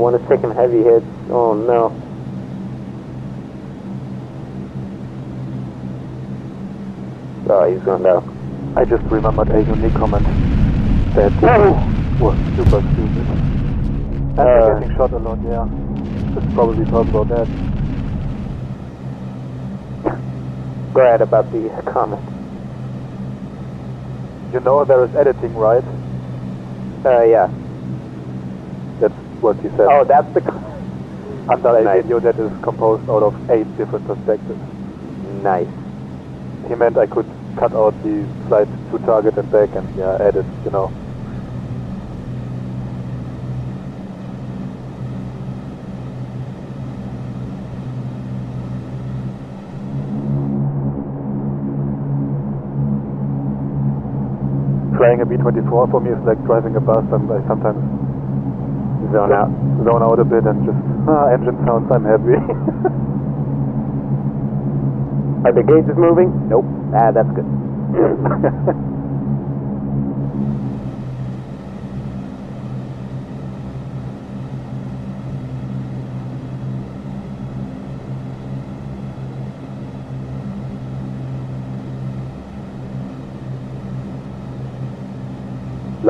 One is taking heavy hits. Oh no. Oh, he's going down. I just remembered a unique comment that was super stupid. And they're getting shot a lot, yeah. Should probably talk about that. Go ahead about the comment. You know there is editing, right? Yeah. That's what he said. Oh, that's the... Under a Nice. video that is composed out of 8 different perspectives. Nice. He meant I could cut out the flight to target and back and edit, you know. Flying a B-24 for me is like driving a bus, and I sometimes Zone out. a bit and just, engine sounds, I'm happy. Are the gauges moving? Nope. Ah, that's good.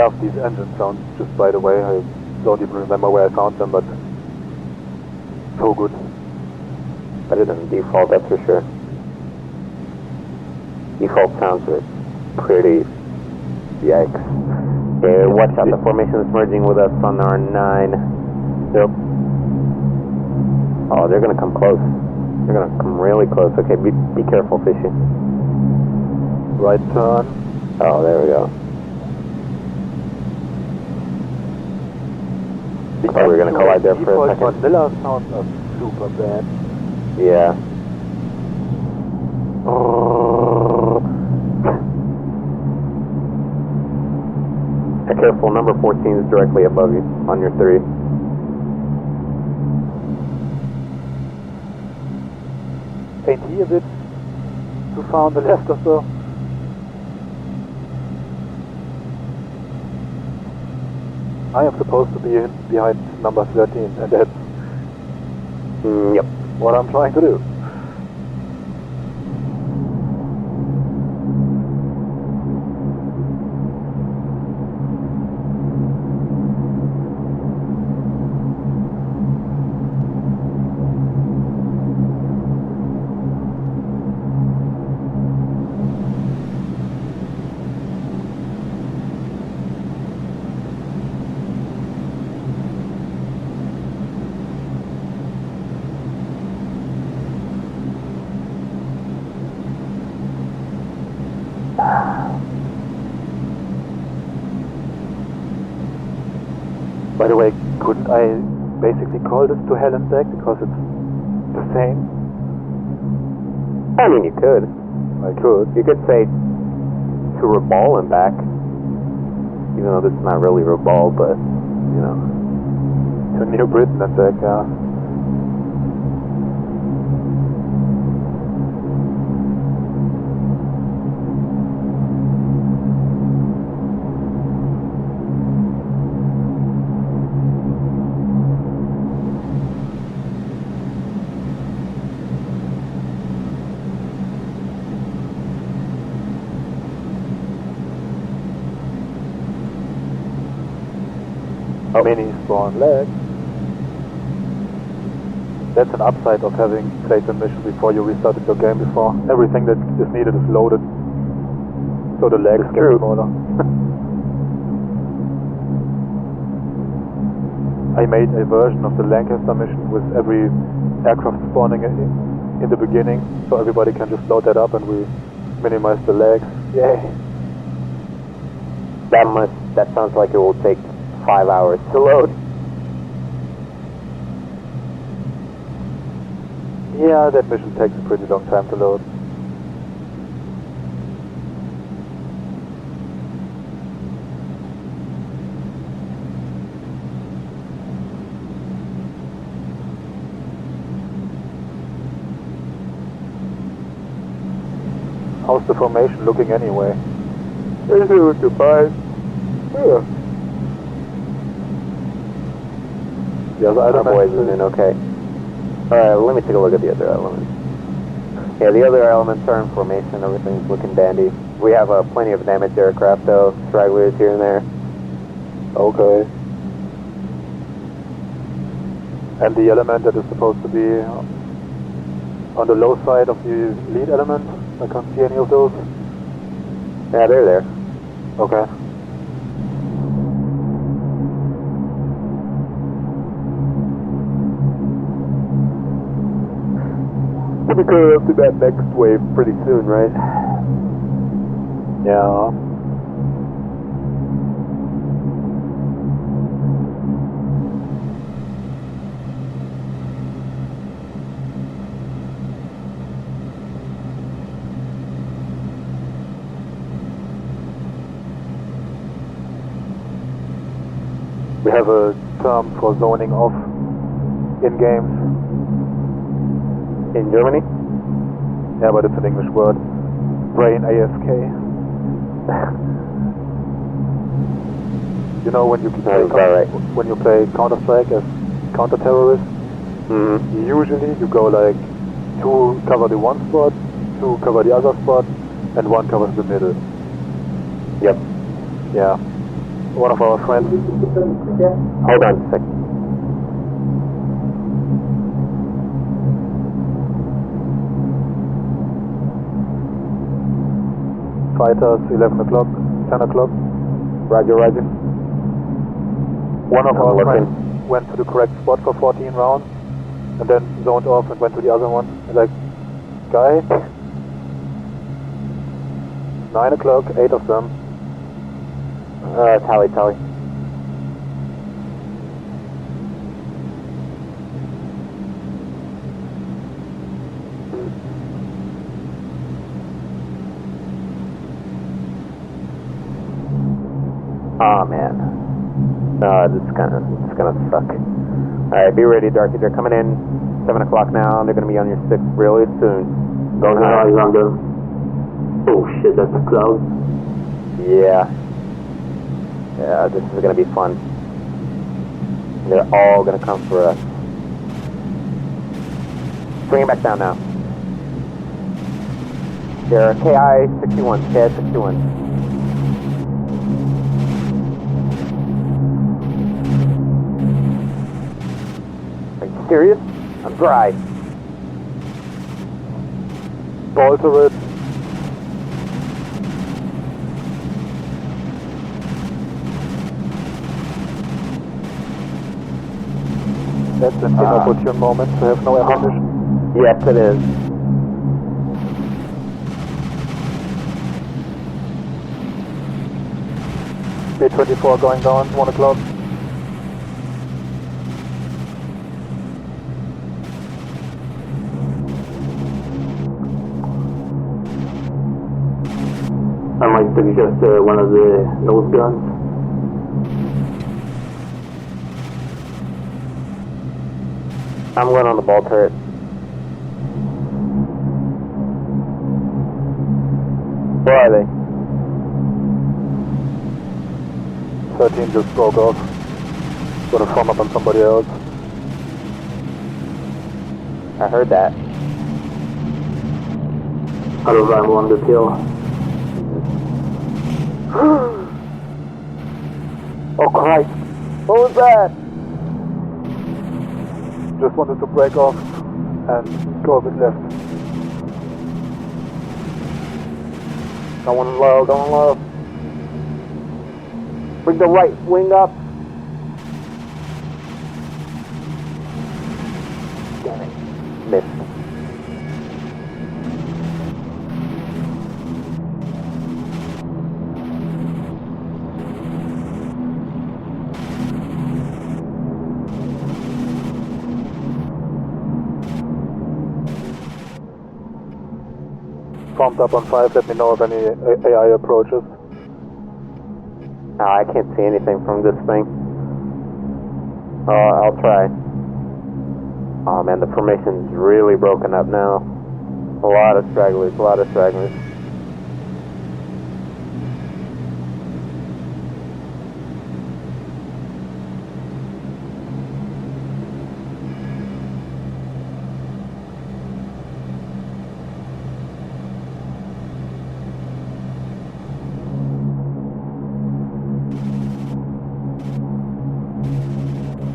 love these engine sounds, just by the way. I don't even remember where I found them, but so good. Better than default, that's for sure. Default sounds are pretty... Yikes. Okay, watch out, the formation is merging with us on our 9. Yep. Oh, they're gonna come close. They're gonna come really close. Okay, be careful, Fishyyy. Right turn. Oh, there we go. Oh, we're gonna collide there for a second. Vanilla sounds are super bad. Yeah. Careful, number 14 is directly above you on your 3. Ain't he a bit too far on the left or so? I am supposed to be behind number 13, and that's Yep. what I'm trying to do. By the way, couldn't I basically call this to hell and back because it's the same? I mean, you could. I could. You could say to Rabal and back, even though this is not really Rabal, but, you know. To New Britain and back, yeah. Mini spawn lag. That's an upside of having played the mission before you restarted your game before. Everything that is needed is loaded, so the lag is getting smaller. I made a version of the Lancaster mission with every aircraft spawning in the beginning, so everybody can just load that up and we minimize the lag. Yay! That sounds like it will take 5 hours to load. Yeah, that mission takes a pretty long time to load. How's the formation looking anyway? It's looking fine. Yeah. The other Our boys is in okay. Alright, let me take a look at the other elements. Yeah, the other elements are in formation, everything's looking dandy. We have plenty of damaged aircraft though, stragglers here and there. Okay. And the element that is supposed to be on the low side of the lead element? I can't see any of those. Yeah, they're there. Okay. We're going up to that next wave pretty soon, right? Yeah. We have a term for zoning off in games. In Germany? Yeah, but it's an English word. Brain AFK. You know when you play when you play Counter-Strike as counter-terrorist, usually you go like 2 cover the one spot, 2 cover the other spot, and 1 covers the middle. Yep. Yeah. one of our friends. Hold on a second. Fighters, 11 o'clock, 10 o'clock. Roger, roger. One of I'm our looking. friends went to the correct spot for 14 rounds and then zoned off and went to the other one. And like, guy, 9 o'clock, 8 of them. Tally. Oh man. This is gonna suck. Alright, be ready, Darky. They're coming in 7 o'clock now, and they're gonna be on your 6 really soon. Those are eyes on them. Oh shit, that's a cloud. Yeah, this is gonna be fun. They're all gonna come for us. Bring it back down now. They're KI-61, KI-61. Serious? I'm dry. Ball turret. That's an inopportune moment to have no ammunition. Yes, it is. B-24 going down, 1 o'clock. I might suggest one of the nose guns. I'm going on the ball turret. Where are they? 13 just broke off. Gonna form up on somebody else. I heard that. Out of ammo on this hill. Oh Christ! What was that? Just wanted to break off and go a bit left. Going low. Bring the right wing up. Damn it. Missed. Formed up on 5, let me know if any AI approaches. No, I can't see anything from this thing. I'll try. Oh man, the formation's really broken up now. A lot of stragglers.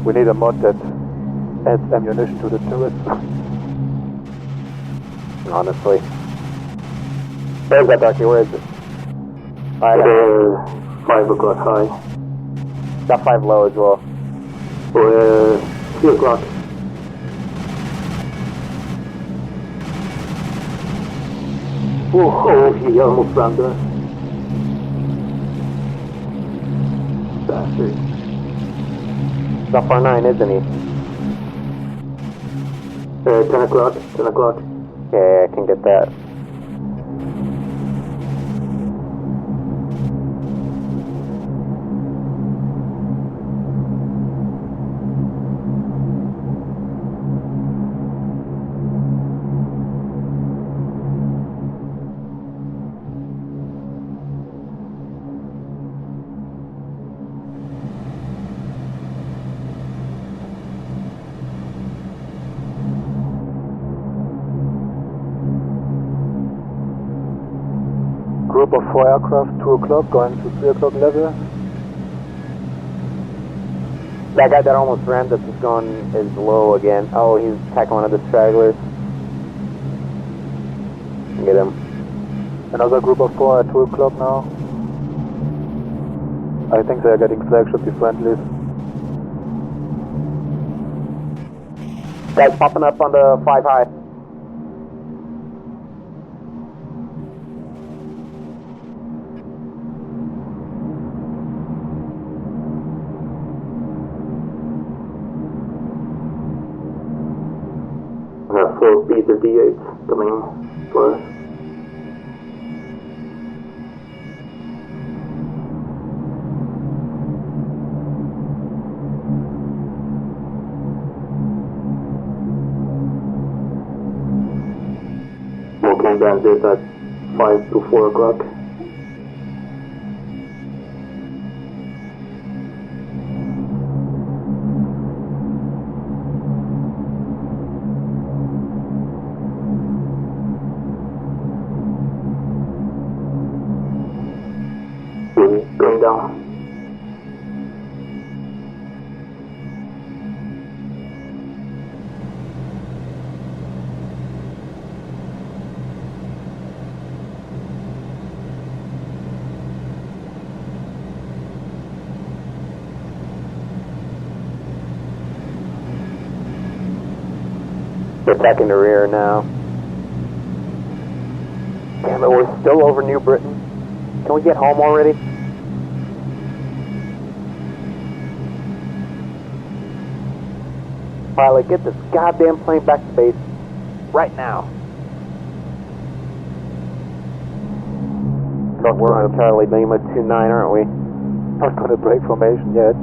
We need a mod that adds ammunition to the turrets. Honestly. Where's that, Darky? Where is it? Alright, 5 o'clock high. got 5 low as well. 3 o'clock. Oh, he almost rammed us. Bastard. Got 4-9, isn't he? 10 o'clock. Okay, I can get that. Group of 4 aircraft, 2 o'clock, going to 3 o'clock level. That guy that almost rammed us is going, is low again. Oh, he's attacking one of the stragglers. Get him. Another group of 4 at 2 o'clock now. I think they are getting flagged, should be friendlies. Guys popping up on the 5 high. We have 4 B-28s coming for us. Smoking bandit at 5 to 4 o'clock. Going down. We're attacking the rear now. Damn it, we're still over New Britain. Can we get home already? Pilot, get this goddamn plane back to base right now. Look, we're on Charlie Lima 29, aren't we? Not gonna break formation yet.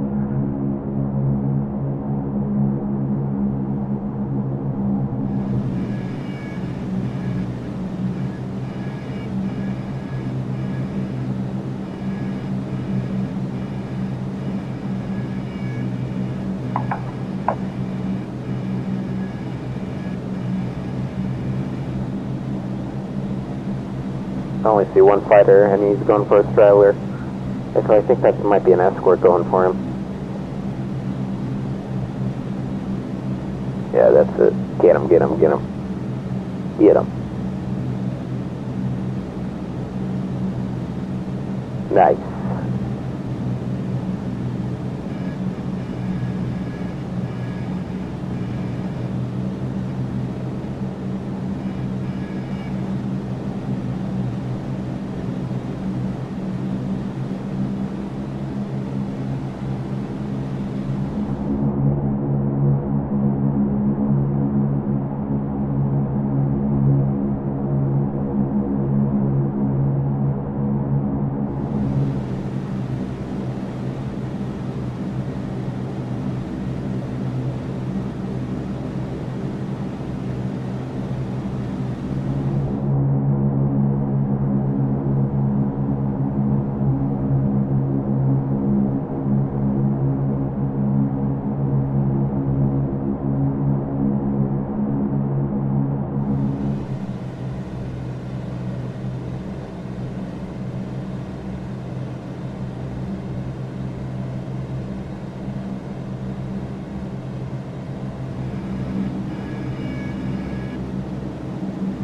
I only see one fighter, and he's going for a straggler. So I think that might be an escort going for him. Yeah, that's it. Get him, get him, get him. Get him. Nice.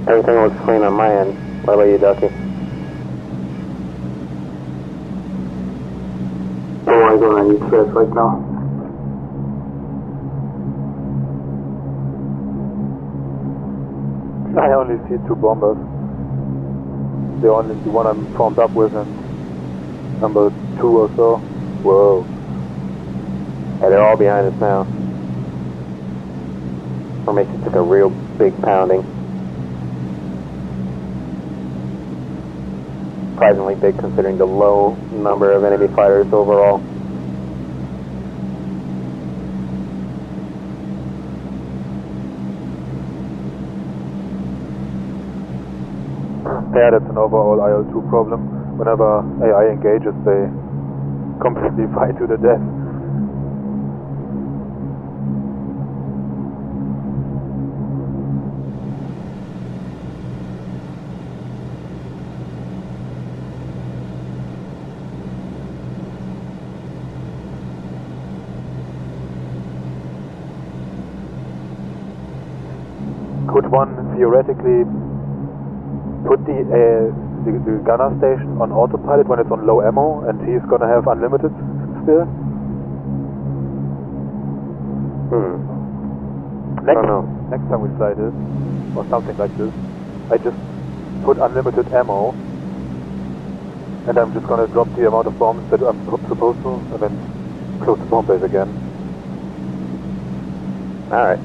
Everything looks clean on my end. What about you, Darky? Oh, I don't have any threats right now. I only see 2 bombers. The one I'm formed up with, and number 2 or so. Whoa. Yeah, they're all behind us now. Formation took a real big pounding. Surprisingly big considering the low number of enemy fighters overall. Yeah, that's an overall IL-2 problem. Whenever AI engages, they completely fight to the death. one theoretically put the gunner station on autopilot when it's on low ammo, and he's gonna have unlimited still? I don't know. Next time we fly this, or something like this, I just put unlimited ammo, and I'm just gonna drop the amount of bombs that I'm supposed to, and then close the bomb base again. Alright.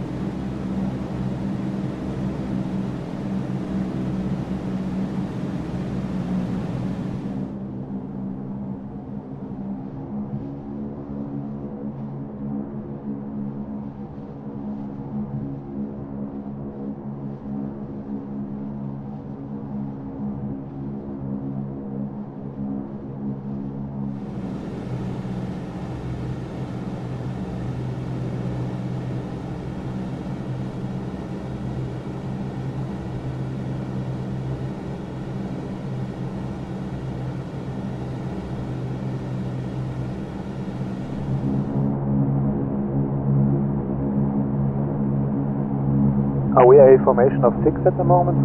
Are we a formation of 6 at the moment?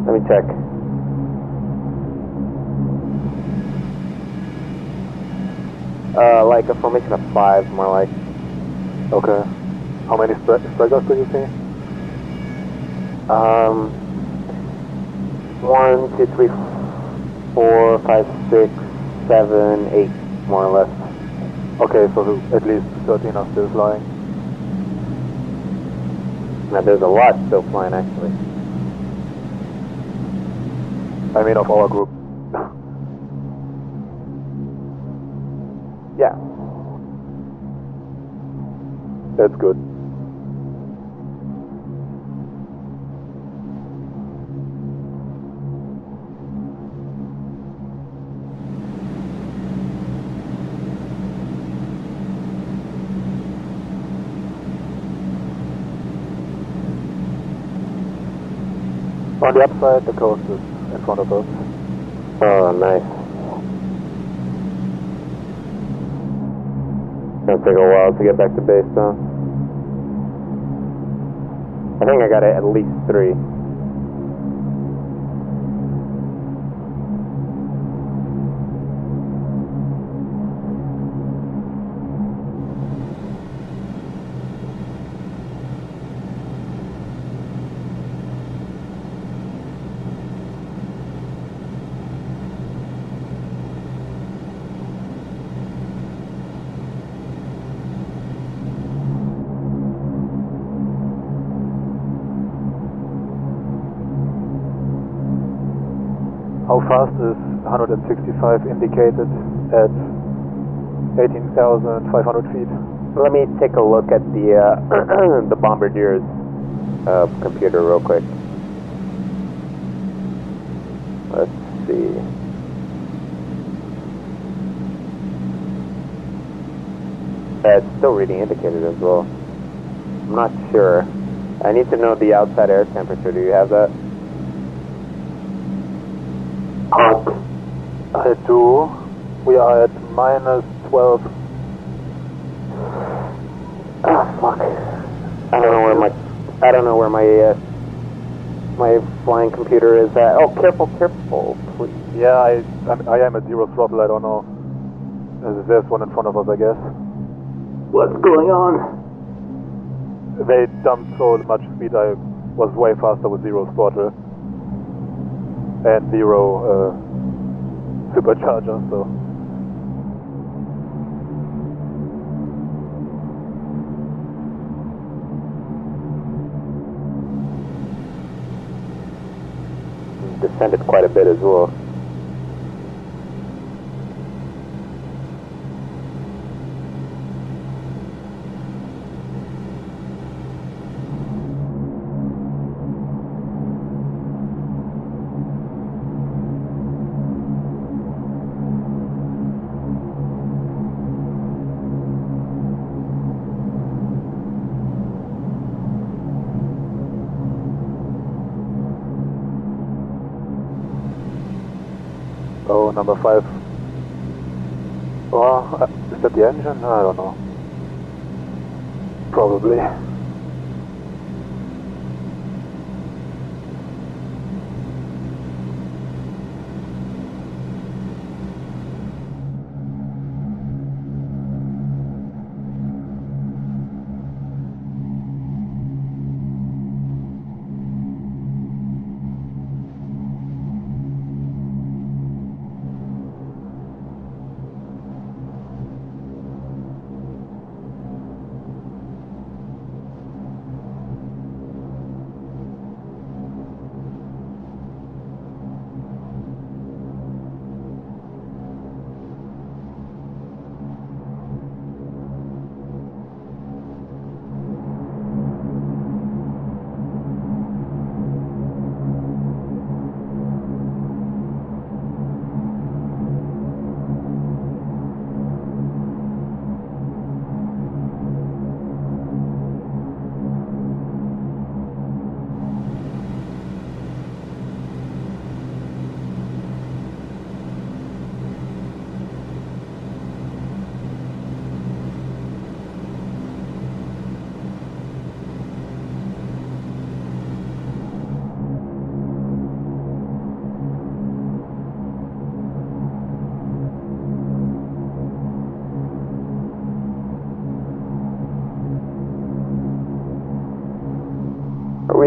Let me check. Like a formation of 5, more like. Okay. How many stragglers do you see? 1, 2, 3, 4, 5, 6, 7, 8, more or less. Okay, so at least 13 are still flying. Now there's a lot still flying, actually. I mean, of our group. Yeah. That's good. On the upside, the coast is in front of us. Oh, nice. Gonna take a while to get back to base, though. I think I got it at least 3. How fast is 165 indicated at 18,500 feet? Let me take a look at the the Bombardier's computer real quick. Let's see. It's still reading indicated as well. I'm not sure. I need to know the outside air temperature. Do you have that? Hot. I do. We are at minus 12. Ah, fuck. I don't know where my flying computer is at. Oh, careful, please. Yeah, I am at 0 throttle. I don't know. There's one in front of us, I guess. What's going on? They dumped so much speed. I was way faster with 0 throttle and 0 supercharger. So. Descended quite a bit as well. Oh, number 5. Oh, is that the engine? I don't know. Probably.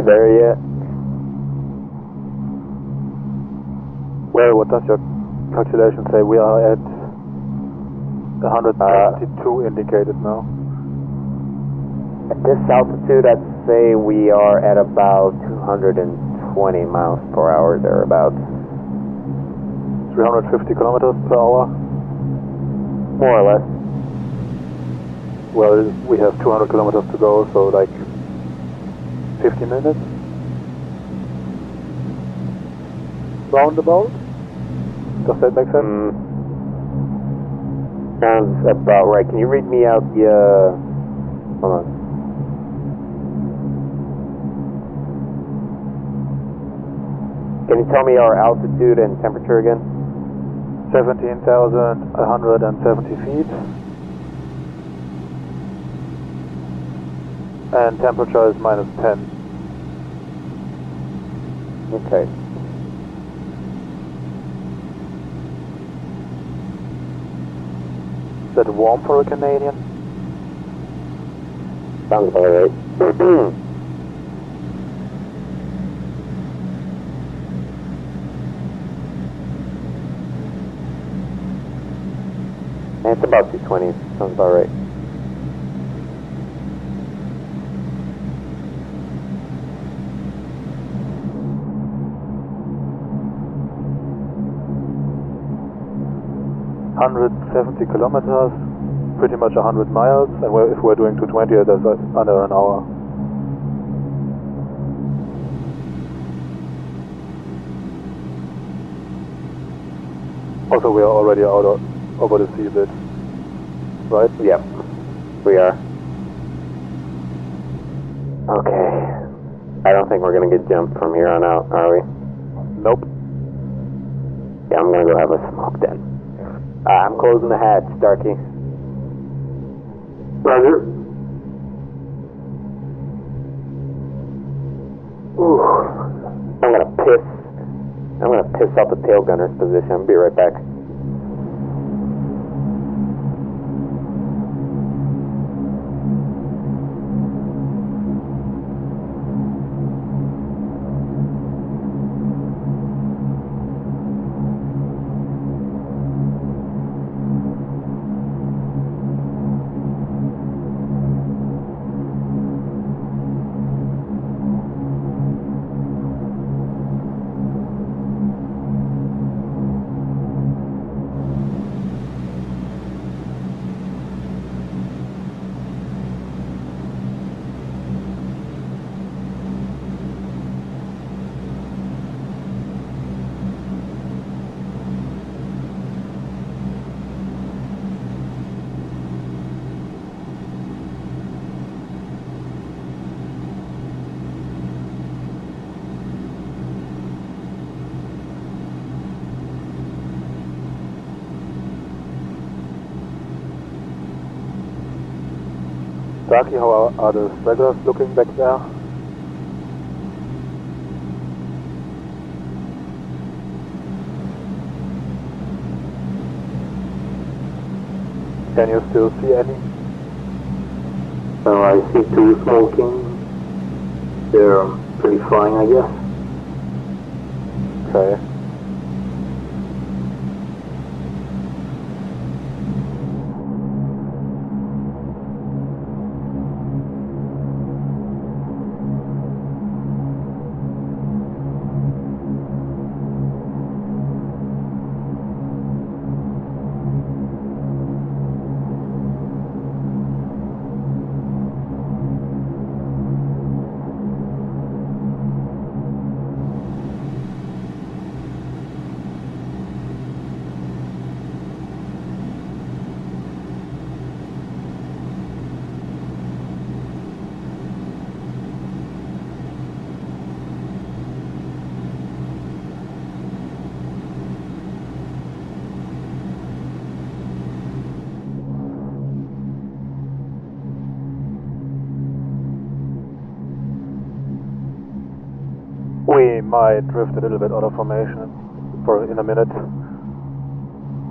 there yet? Well, what does your calculation say? We are at 172 indicated now. At this altitude, I'd say we are at about 220 miles per hour, thereabouts. 350 kilometers per hour? More or less. Well, we have 200 kilometers to go, so like 50 minutes? Roundabout? Does that make sense? Sounds about right. Can you read me out the, hold on. Can you tell me our altitude and temperature again? 17,170 feet. And temperature is minus 10. Okay. Is that warm for a Canadian? Sounds about right. It's about 220. Sounds about right. $170 kilometers, pretty much 100 miles, and if we're doing 220, that's under an hour. Also, we are already over the sea bit, right? Yep, we are. Okay. I don't think we're gonna get jumped from here on out, are we? Nope. Yeah, I'm gonna go have a smoke then. I'm closing the hatch, Darky. Roger. Ooh. I'm gonna piss off the tail gunner's position. I'll be right back. Darky, how are the stragglers looking back there? Can you still see any? I see two smoking. They're pretty fine, I guess. Okay. We might drift a little bit out of formation in a minute.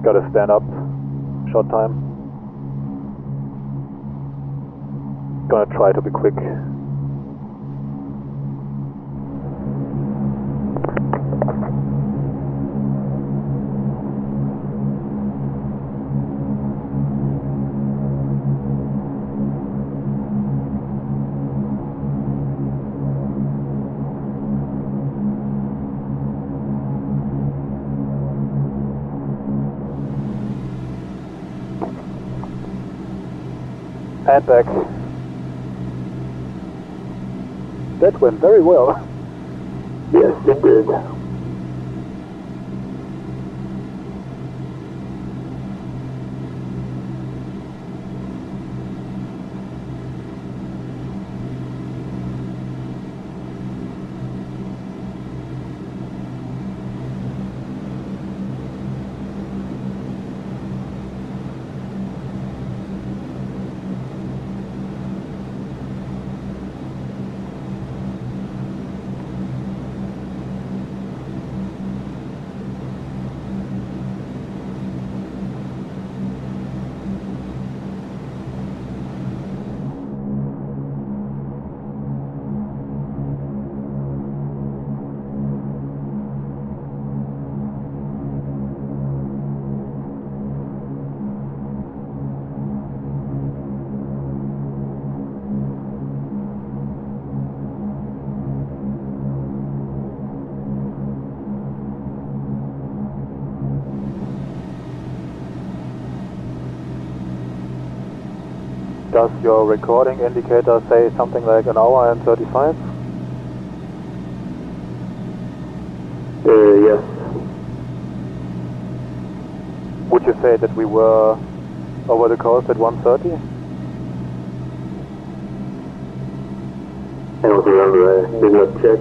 Gotta stand up. Short time. Gonna try to be quick. And back. That went very well. Yes, it did. Does your recording indicator say something like an hour and 35? Yes. Would you say that we were over the coast at 1:30? I don't remember, I did not check.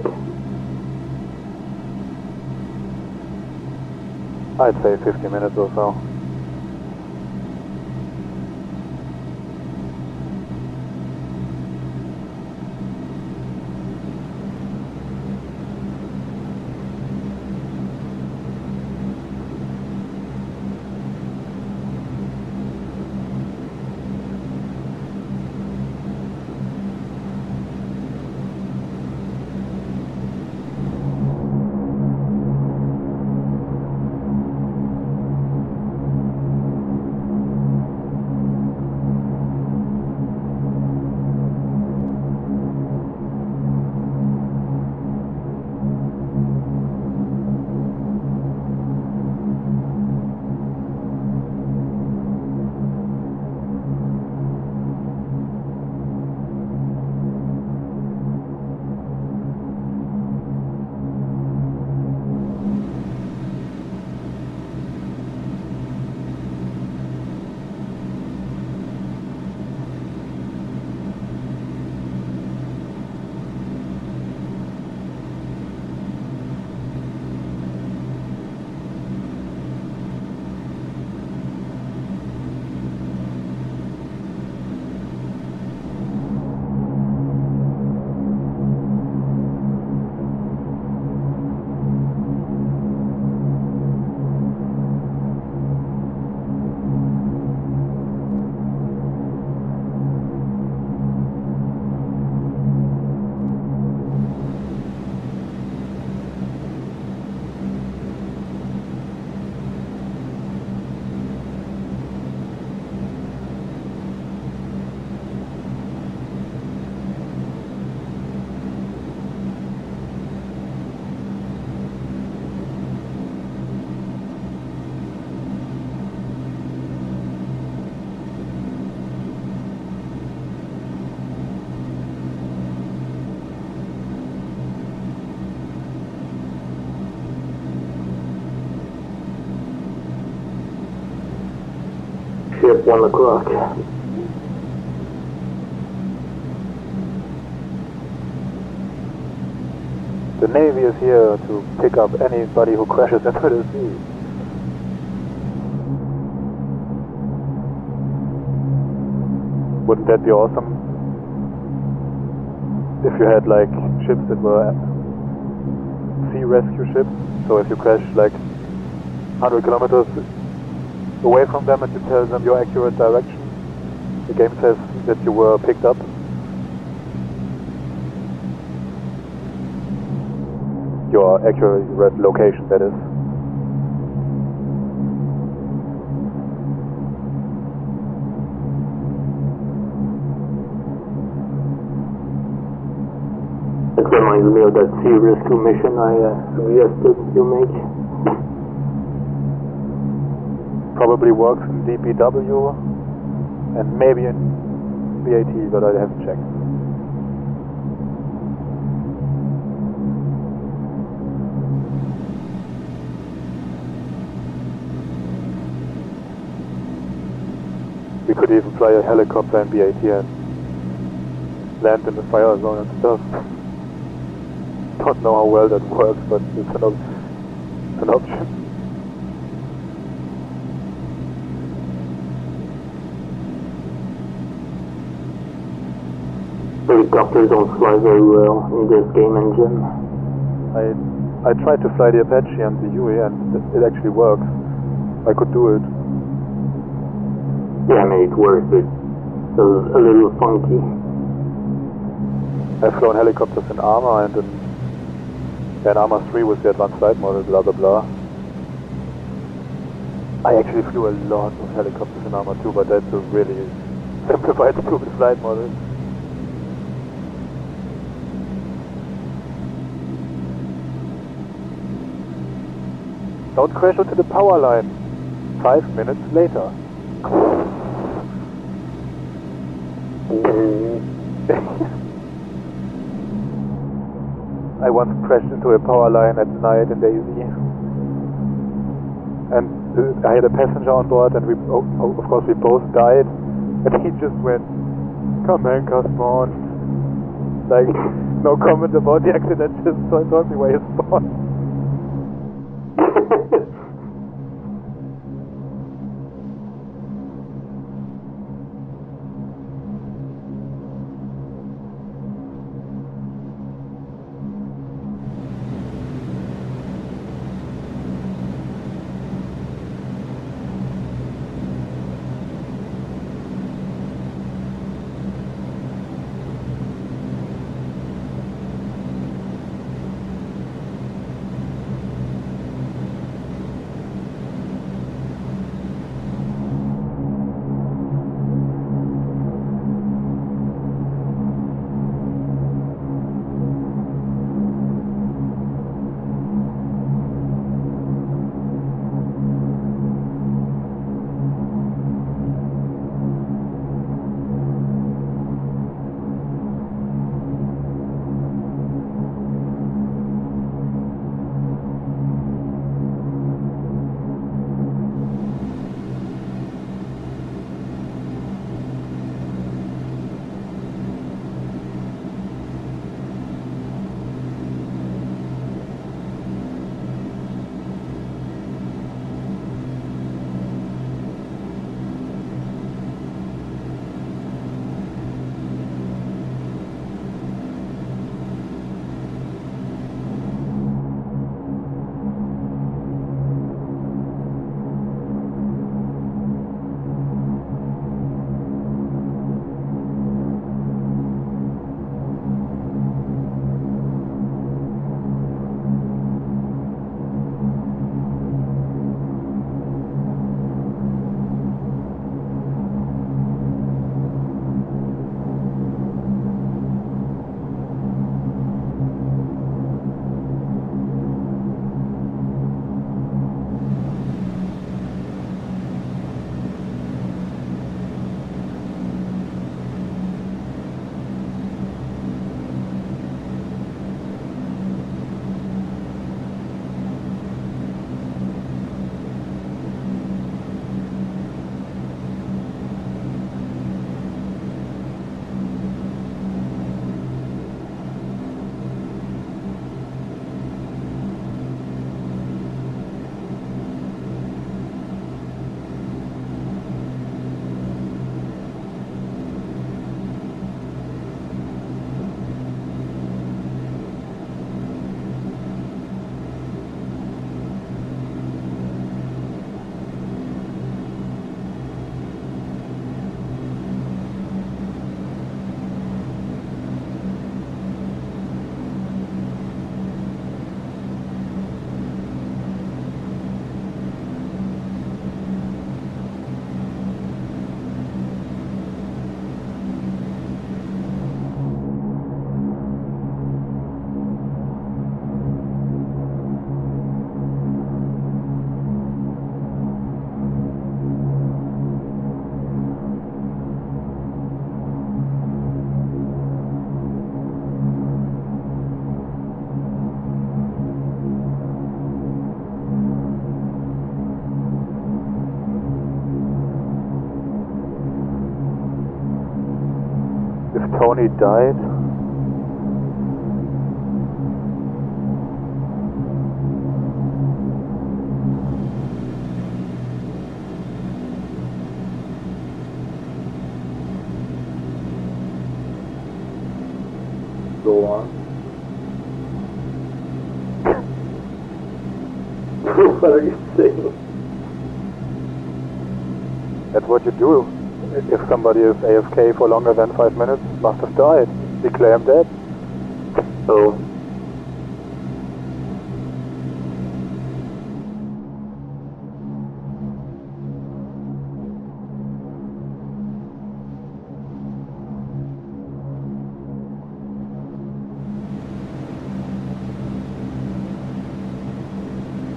I'd say 50 minutes or so. Ship 1 o'clock. The Navy is here to pick up anybody who crashes into the sea. Wouldn't that be awesome? If you had like ships that were sea rescue ships, so if you crash like 100 kilometers away from them and you tell them your accurate direction, the game says that you were picked up. Your accurate location, that is. It reminds me of that sea rescue mission I suggested you make. Probably works in DPW and maybe in BAT, but I haven't checked. We could even fly a helicopter in BAT and land in the fire zone and stuff. Don't know how well that works, but it's an option. Helicopters don't fly very well in this game engine. I tried to fly the Apache and the Huey and it actually works. I could do it. Yeah, I mean, it works, but it's a little funky. I've flown helicopters in Arma and in Arma 3 with the advanced flight model, blah blah blah. I actually flew a lot of helicopters in Arma 2, but that's a really simplified, stupid flight model. Don't crash into the power line. 5 minutes later. I once crashed into a power line at night in Daisy. And I had a passenger on board and of course we both died. And he just went, "Come anchor spawn." Like, no comment about the accident, just told me where he spawned. Tony died. Go on. What are you saying? That's what you do. If somebody is AFK for longer than 5 minutes, must have died. Declare him dead. Oh.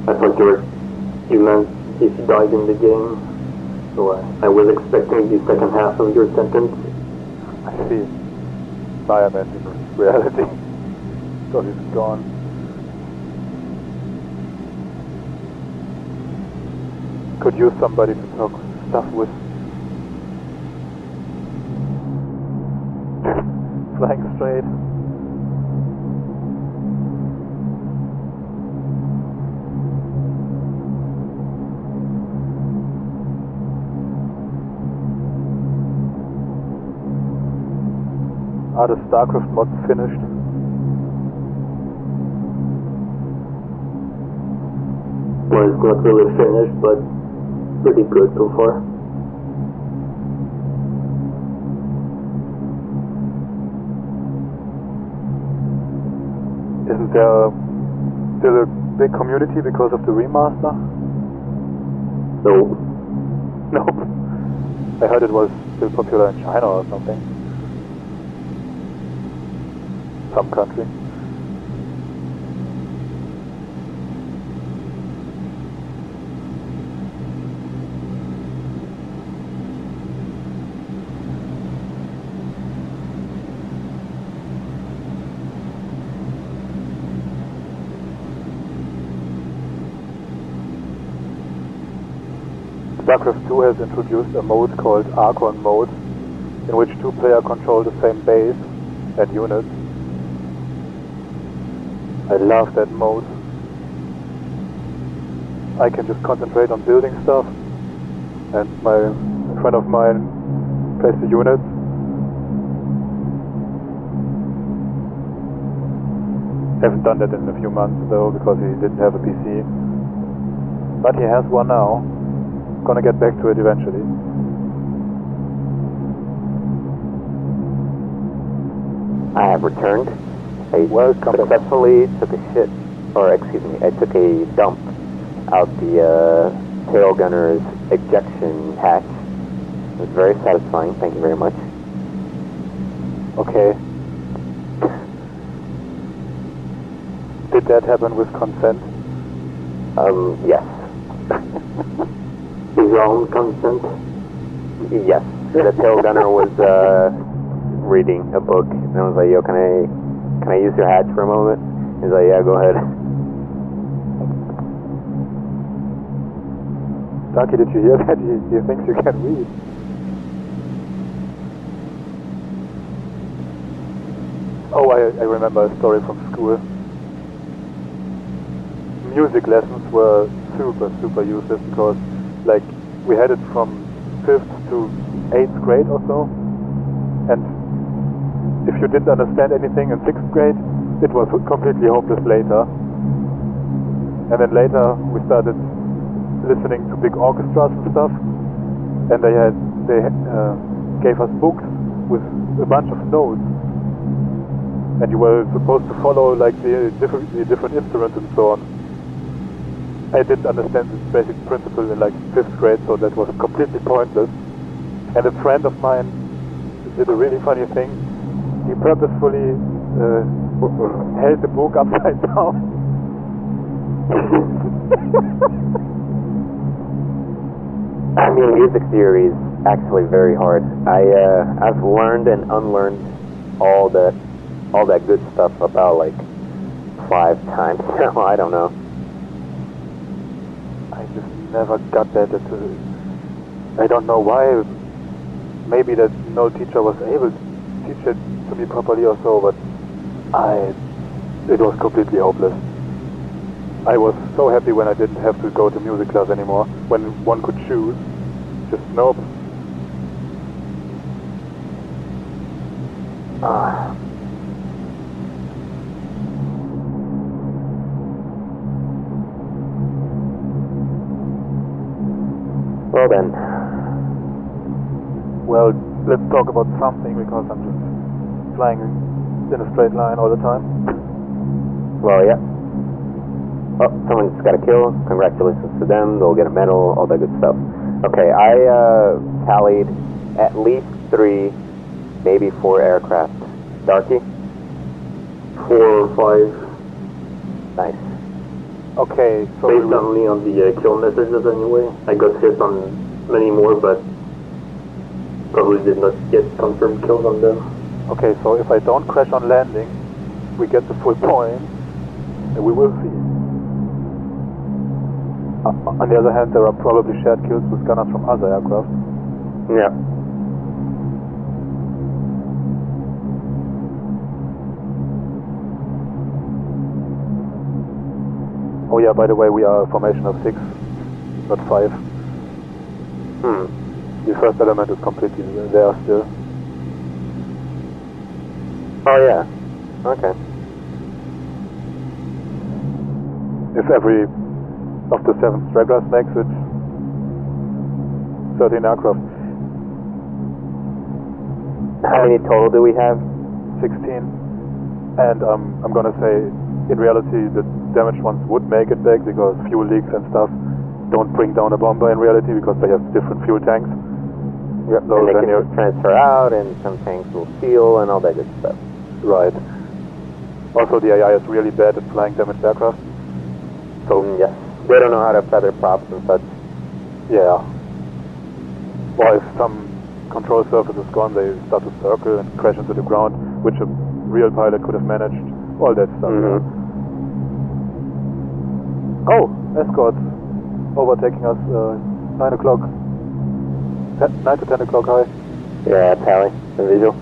I thought you meant if you died in the game. So I was expecting the second half of your sentence. I see. I am in reality. So he's gone. Could use somebody to talk stuff with. Flying straight. Are the StarCraft mods finished? Well, it's not really finished, but pretty good so far. Isn't there still a big community because of the remaster? No. Nope. I heard it was still popular in China or something. Some country. StarCraft 2 has introduced a mode called Archon mode, in which two players control the same base and units. I love that mode. I can just concentrate on building stuff, and a friend of mine plays the units. Haven't done that in a few months though, because he didn't have a PC. But he has one now. Gonna get back to it eventually. I have returned. I Welcome. successfully took a shit, or excuse me, I took a dump out the tail gunner's ejection hatch. It was very satisfying, thank you very much. Okay. Did that happen with consent? Yes. His own consent? Yes. The tail gunner was reading a book, and I was like, yo, can I use your hatch for a moment? He's like, yeah, go ahead. Darky, did you hear that? He thinks you can read. Oh, I remember a story from school. Music lessons were super useless because, like, we had it from 5th to 8th grade or so, and if you didn't understand anything in 6th grade, it was completely hopeless later. And then later we started listening to big orchestras and stuff, and they gave us books with a bunch of notes, and you were supposed to follow like the different instruments and so on. I didn't understand this basic principle in like 5th grade, so that was completely pointless. And a friend of mine did a really funny thing. He purposefully held the book upside down. I mean, music theory is actually very hard. I've learned and unlearned all that good stuff about like 5 times now. I don't know. I just never got that. I don't know why. Maybe that no teacher was able to teach it to me properly or so, but it was completely hopeless. I was so happy when I didn't have to go to music class anymore, when one could choose. Just nope. Well then. Well, let's talk about something, because I'm just flying in a straight line all the time. Well, yeah. Oh, someone just got a kill. Congratulations to them. They'll get a medal, all that good stuff. Okay, I tallied at least 3, maybe 4 aircraft. Darky? 4 or 5. Nice. Okay, so Based only on the kill messages anyway. I got hit on many more, but probably did not get confirmed kills on them. Okay, so if I don't crash on landing, we get the full point, and we will see. On the other hand, there are probably shared kills with gunners from other aircraft. Yeah. Oh yeah, by the way, we are a formation of 6, not 5. The first element is completely there still. Oh yeah. Okay. If every of the 7 stragglers makes it, 13 aircraft. How many total do we have? 16. And I'm gonna say, in reality, the damaged ones would make it back, because fuel leaks and stuff don't bring down a bomber in reality, because they have different fuel tanks. Yep. So And they then can just transfer out, and some tanks will seal, and all that good stuff. Right. Also, the AI is really bad at flying damaged aircraft. So, Yes. They don't know how to feather props and such. yeah. Or if some control surface is gone, they start to circle and crash into the ground, which a real pilot could have managed. All that stuff. Oh, escorts overtaking us 9 o'clock. 9 to 10 o'clock high. Yeah, tally. The visual.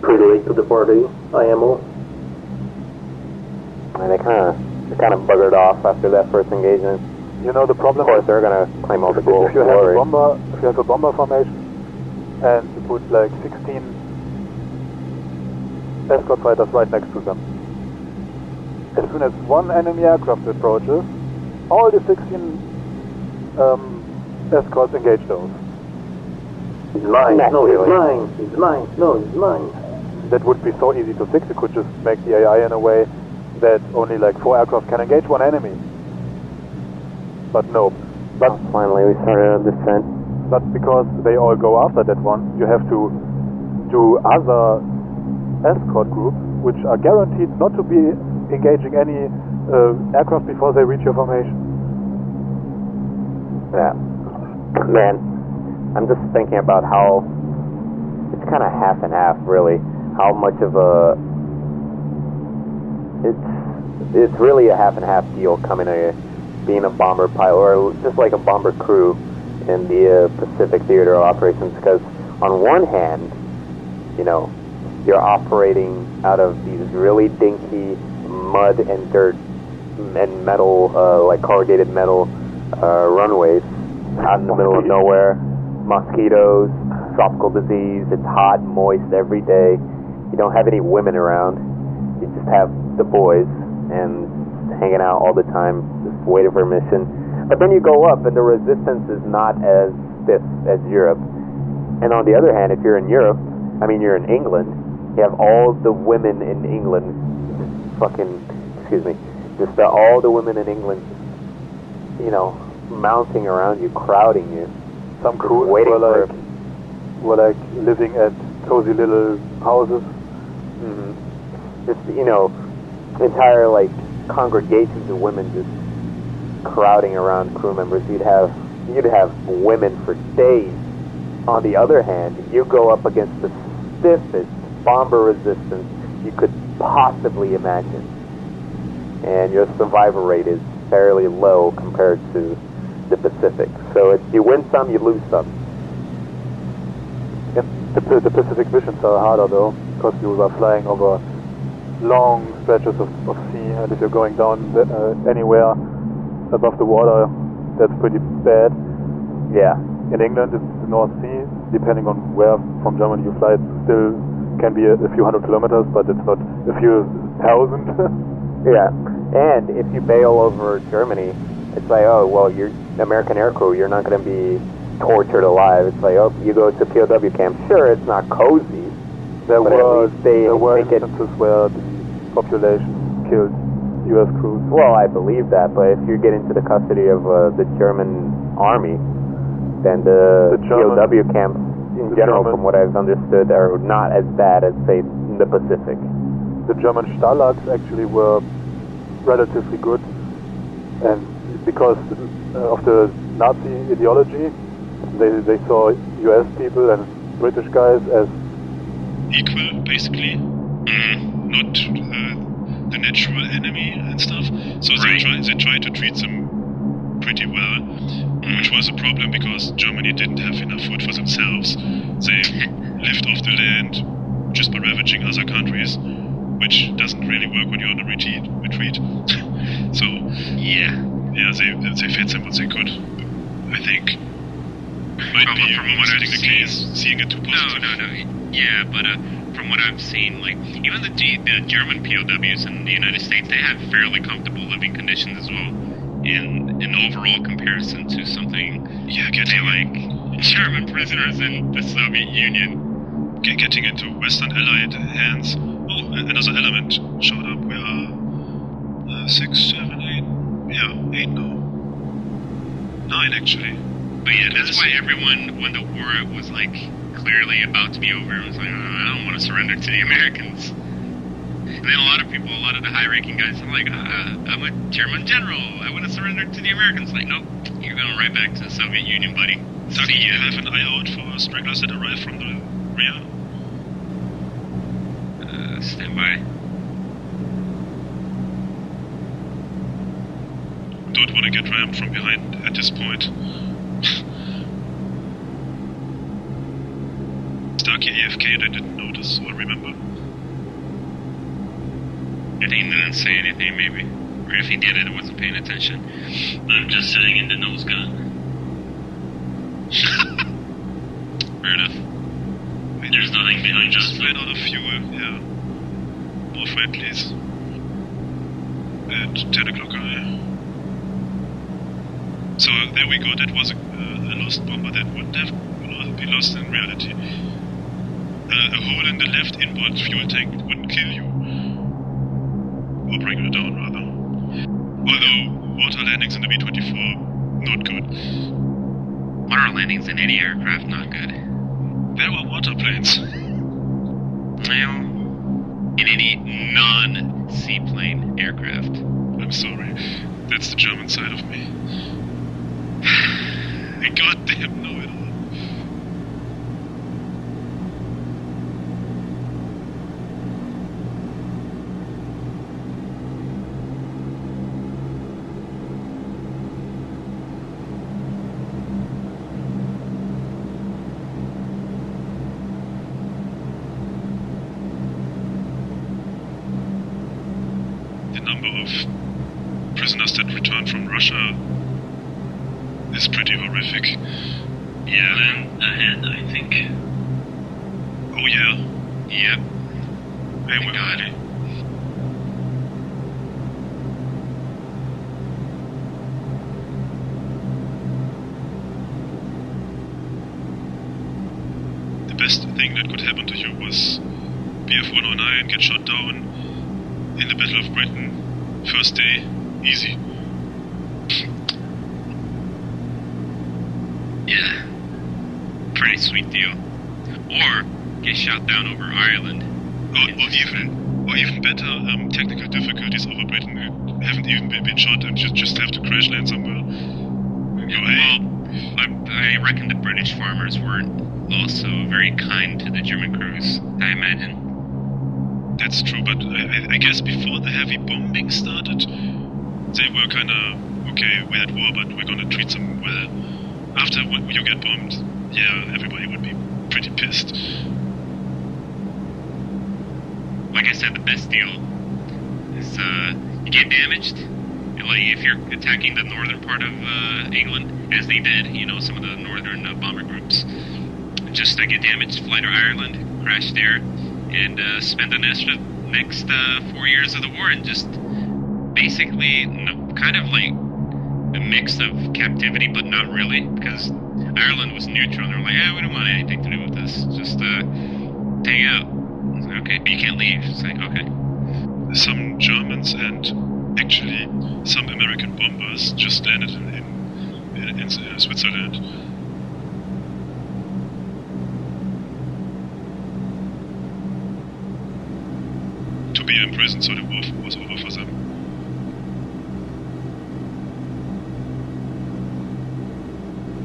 Pretty late to the party, IMO. And they kind of buggered off after that first engagement. You know the problem. Of course, they're gonna claim all the glory. If you have a bomber formation and you put like 16 escort fighters right next to them, as soon as one enemy aircraft approaches, all the 16 escorts engage those. He's mine. No, he's mine. He's mine. No, he's mine. That would be so easy to fix. You could just make the AI in a way that only like 4 aircraft can engage one enemy. But no. But finally, we started a descent. But because they all go after that one, you have to do other escort groups, which are guaranteed not to be engaging any aircraft before they reach your formation. Yeah. Man, I'm just thinking about how it's kind of half and half, really. How much of a it's really a half and half deal coming to being a bomber pilot, or just like a bomber crew in the Pacific Theater of Operations. Because on one hand, you know, you're operating out of these really dinky mud and dirt and metal, like corrugated metal runways out in the middle of nowhere. Mosquitoes, tropical disease, it's hot, moist every day. You don't have any women around. You just have the boys and hanging out all the time, just waiting for a mission. But then you go up and the resistance is not as stiff as Europe. And on the other hand, if you're in Europe, I mean you're in England, you have all the women in England all the women in England, you know, mounting around you, crowding you. Some crews were like living at cozy little houses. Just, you know, entire like congregations of women just crowding around crew members. You'd have women for days. On the other hand, you go up against the stiffest bomber resistance you could possibly imagine, and your survival rate is fairly low compared to the Pacific. So you win some, you lose some. Yep. The Pacific missions are harder though, because you are flying over long stretches of sea, and if you're going down anywhere above the water, that's pretty bad. Yeah, in England it's the North Sea. Depending on where from Germany you fly, it still can be a few hundred kilometers, but it's not a few thousand. Yeah, and if you bail over Germany, it's like, oh, well, you're American aircrew, you're not going to be tortured alive. It's like, oh, you go to POW camp. Sure, it's not cozy. There were make it. instances where the population killed U.S. crews. Well, I believe that, but if you get into the custody of the German army, then the POW camps in general, from what I've understood, are not as bad as, say, in the Pacific. The German Stalags actually were relatively good, and because of the Nazi ideology, they saw US people and British guys as equal, basically, not the natural enemy and stuff. So they try to treat them pretty well, which was a problem because Germany didn't have enough food for themselves. They lived off the land just by ravaging other countries, which doesn't really work when you're on a retreat. So yeah, they fed them what they could. I think might be overstating the case, seeing it too positive. No. Yeah, but from what I've seen, like even the German POWs in the United States, they have fairly comfortable living conditions as well. In overall comparison to something, getting like German prisoners in the Soviet Union. Getting into Western Allied hands. Oh, another element showed up. We are 6, 7, 8. Yeah, 8 now. 9 actually. But yeah, that's why everyone, when the war was like clearly about to be over, was like, I don't want to surrender to the Americans. And then a lot of the high-ranking guys are like, I'm a German general, I want to surrender to the Americans. Like, nope, you're going right back to the Soviet Union, buddy. Darky, you have an eye out for stragglers that arrive from the rear? Stand by. Don't want to get rammed from behind at this point. Darky AFK and I didn't notice or remember. I think he didn't say anything, maybe. Or if he did it, I wasn't paying attention. I'm just sitting in the nose gun. Fair enough. There's nothing behind us. Just ran out of fuel, yeah. More friendlies. At 10 o'clock So there we go, that was a lost bomber that wouldn't have be lost in reality. A hole in the left inboard fuel tank wouldn't kill you. Or bring you down, rather. Although, water landings in the B-24, not good. Water landings in any aircraft, not good. There were water planes. Well, in any non-seaplane aircraft. I'm sorry. That's the German side of me. I goddamn know it all. Prisoners that returned from Russia is pretty horrific. Yeah, then ahead, I think. Oh yeah? Yep. Hey, we're ready. The best thing that could happen to you was BF-109 get shot down in the Battle of Britain. First day, easy. Yeah. Pretty sweet deal. Or get shot down over Ireland. Or even better, technical difficulties over Britain. You haven't even been shot and just have to crash land somewhere. I reckon the British farmers weren't also very kind to the German crews, I imagine. That's true, but I guess before the heavy bombing started, they were kinda, okay, we're at war, but we're gonna treat them well. After you get bombed, yeah, everybody would be pretty pissed. Like I said, the best deal is you get damaged. Like if you're attacking the northern part of England, as they did, you know, some of the northern bomber groups, just get damaged, fly to Ireland, crash there, and spend the next 4 years of the war and just basically kind of like a mix of captivity, but not really, because Ireland was neutral and they're like, yeah, we don't want anything to do with this, just hang out. It's like, okay, but you can't leave. It's like, okay. Some Germans and actually some American bombers just landed in Switzerland. To be imprisoned, so the war was over for them.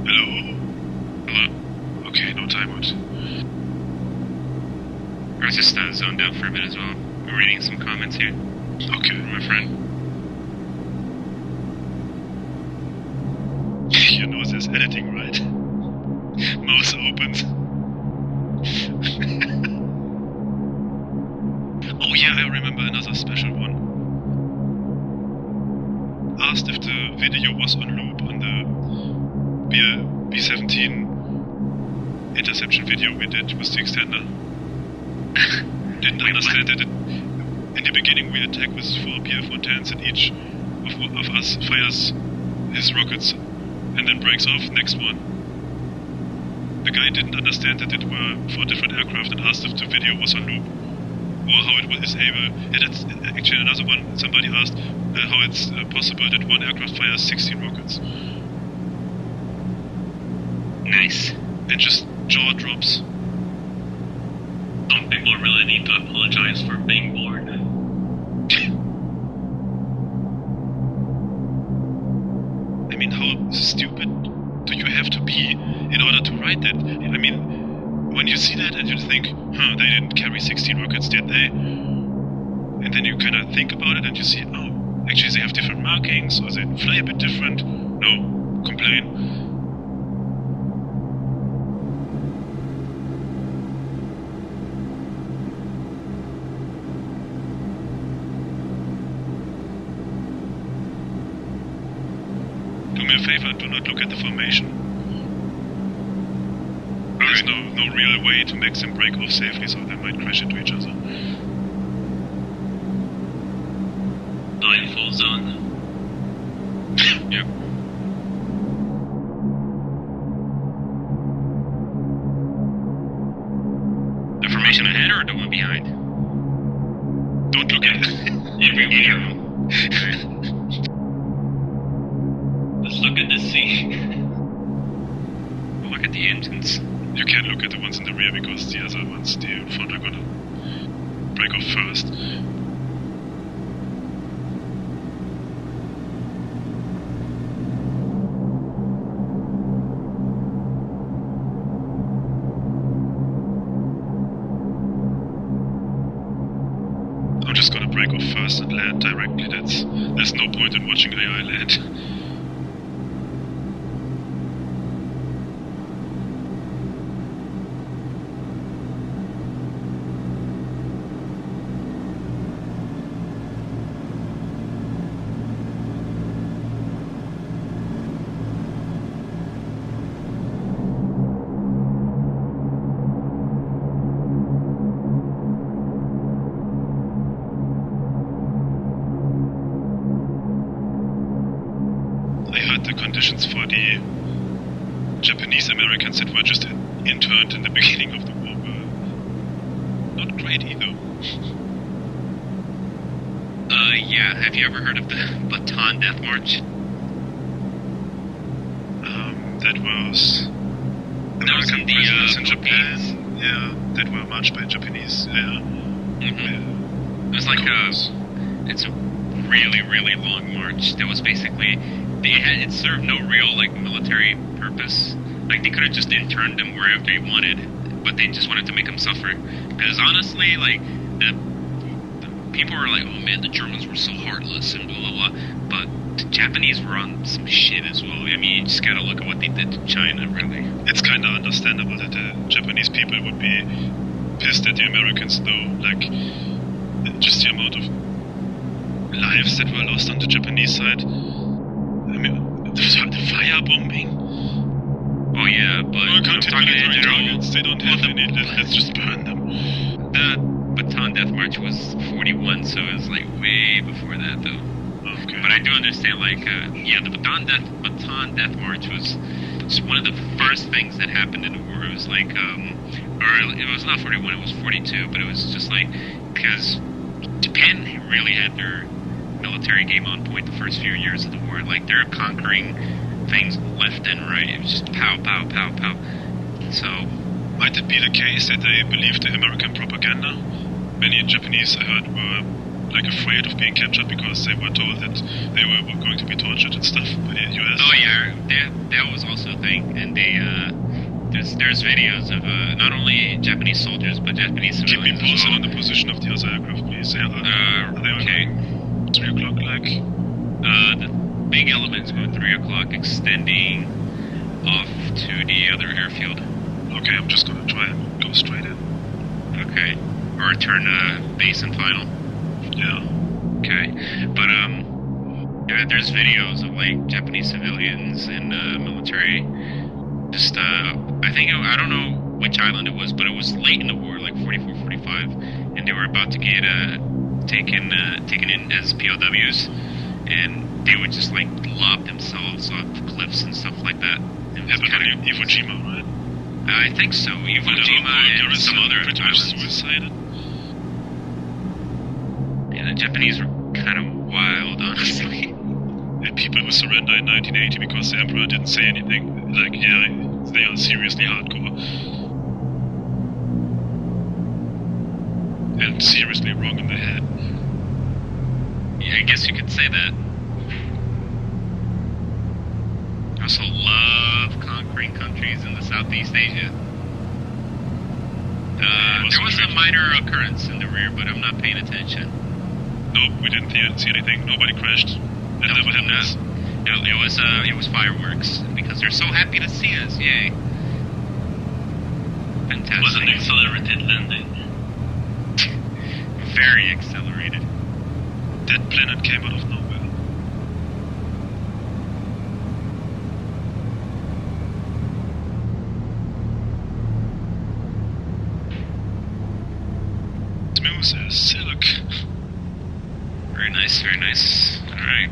Hello? Hello? Okay, no timeout. I was just zoned out for a bit as well. I'm reading some comments here. Okay. From my friend. You know there's editing, right? Mouse opens. Oh yeah, I remember another special one. Asked if the video was on loop on the B-17 interception video we did with the extender. Didn't understand that in the beginning we attack with 4 BF-110s and each of us fires his rockets and then breaks off next one. The guy didn't understand that it were 4 different aircraft and asked if the video was on loop or how it is able. And that's actually another one. Somebody asked how it's possible that one aircraft fires 16 rockets. Nice. And just jaw drops. Some people really need to apologize for being bored. I mean, how stupid do you have to be in order to write that? I mean, when you see that and you think, they didn't carry 16 rockets, did they? And then you kind of think about it and you see, oh, actually they have different markings, or they fly a bit different. No, complain. Do me a favor, do not look at the formation. There's no real way to make them break off safely, so they might crash into each other. In full zone. Yep. The formation ahead or the one behind? Don't look at it. Everywhere. Let's look at the sea. Look at the engines. You can't look at the ones in the rear because the other ones, the in front, are gonna break off first. I'm just gonna break off first and land directly. There's no point in watching AI land. The conditions for the Japanese Americans that were just interned in the beginning of the war were not great either. Yeah, have you ever heard of the Bataan Death March? That was American prisoners in Japan. Yeah, that were marched by Japanese. Yeah. Mm-hmm. It was like it's a really, really long march. That was basically it served no real like military purpose. Like they could have just interned them wherever they wanted, but they just wanted to make them suffer. Because honestly, like the people were like, "Oh man, the Germans were so heartless and blah blah blah." But Japanese were on some shit as well. I mean, you just gotta look at what they did to China, really. It's kind of understandable that the Japanese people would be pissed at the Americans, though. Like, just the amount of lives that were lost on the Japanese side. I mean, the firebombing. Oh yeah, but Well, I'm talking in general. targets, they don't have any. Let's just burn them. The Bataan Death March was 41, so it was like way before that, though. Okay. But I do understand, like, the Bataan Death March was one of the first things that happened in the war. It was like, early, it was not 41, it was 42, but it was just like, because Japan really had their military game on point the first few years of the war. Like, they're conquering things left and right. It was just pow, pow, pow, pow. So, might it be the case that they believed the American propaganda? Many Japanese, I heard, were like afraid of being captured because they were told that they were going to be tortured and stuff by the US. oh yeah, that was also a thing. And they, there's videos of not only Japanese soldiers, but Japanese Keep me civilians as posted well. on the position of the other aircraft, please. Are they Okay. on 3 o'clock, like? The big element's going 3 o'clock, extending off to the other airfield. Okay, I'm just gonna try and go straight in. Okay. Or turn base and final. Yeah. Okay. But, there's videos of, like, Japanese civilians and military. Just, I don't know which island it was, but it was late in the war, like 44, 45, and they were about to get taken in as POWs, and they would just, like, lob themselves off cliffs and stuff like that. It was kind of Iwo Jima, right? I think so. Iwo Jima and some other pretty much islands. suicided. Yeah, the Japanese were kind of wild, honestly. And people who surrendered in 1980 because the emperor didn't say anything. Like, yeah, they are seriously hardcore. And seriously wrong in the head. Yeah, I guess you could say that. I also love conquering countries in the Southeast Asia. There was a minor occurrence in the rear, but I'm not paying attention. Nope, we didn't see anything. Nobody crashed. That never happens. It was fireworks because they're so happy to see us. Yay! Fantastic. It was an accelerated landing. Very accelerated. That planet came out of nowhere. Smooth as silk. Very nice, very nice. Alright.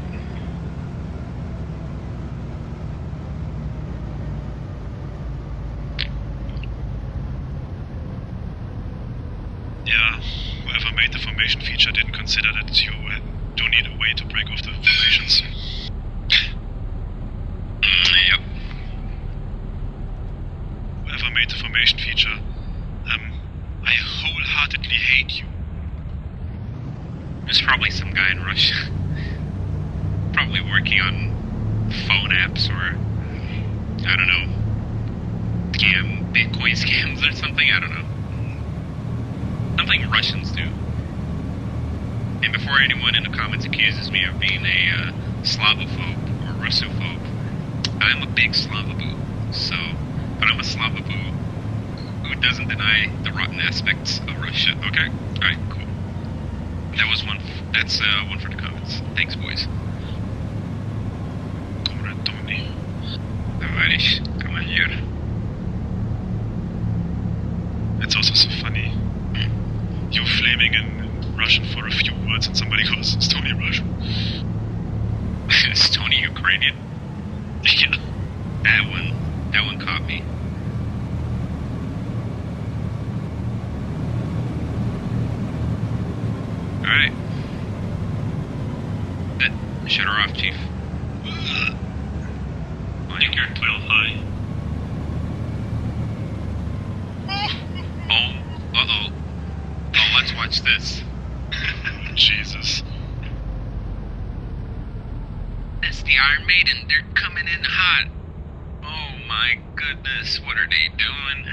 Yeah, whoever made the formation feature didn't consider that you do need a way to break off the formations. Yep. Whoever made the formation feature, I wholeheartedly hate you. There's probably some guy in Russia. Probably working on phone apps or, I don't know, Bitcoin scams or something, I don't know. Something Russians do. And before anyone in the comments accuses me of being a Slavophobe or Russophobe, I'm a big Slavaboo. So, but I'm a Slavaboo who doesn't deny the rotten aspects of Russia. Okay? Alright, cool. That's one for the comments. Thanks, boys. Comrade Tony. Товарищ командир. It's also so funny. You flaming in Russian for a few words and somebody goes, it's Tony Russian. Is Tony Ukrainian? Yeah. That one caught me. Alright. Good. Shut her off, Chief. I think you're 12 high. Uh-oh. Oh, let's watch this. Jesus. That's the Iron Maiden. They're coming in hot. Oh my goodness, what are they doing?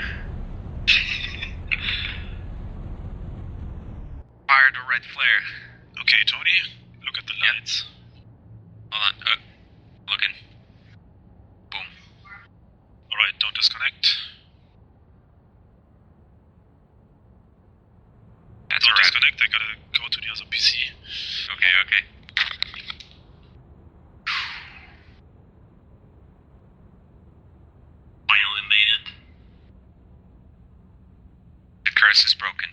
Fire the red flare. Okay, Tony, look at the lights. Hold on. Looking. Boom. Alright, don't disconnect. That's Don't a wrap. disconnect, I gotta go to the other PC. Okay, okay. Finally made it. The curse is broken.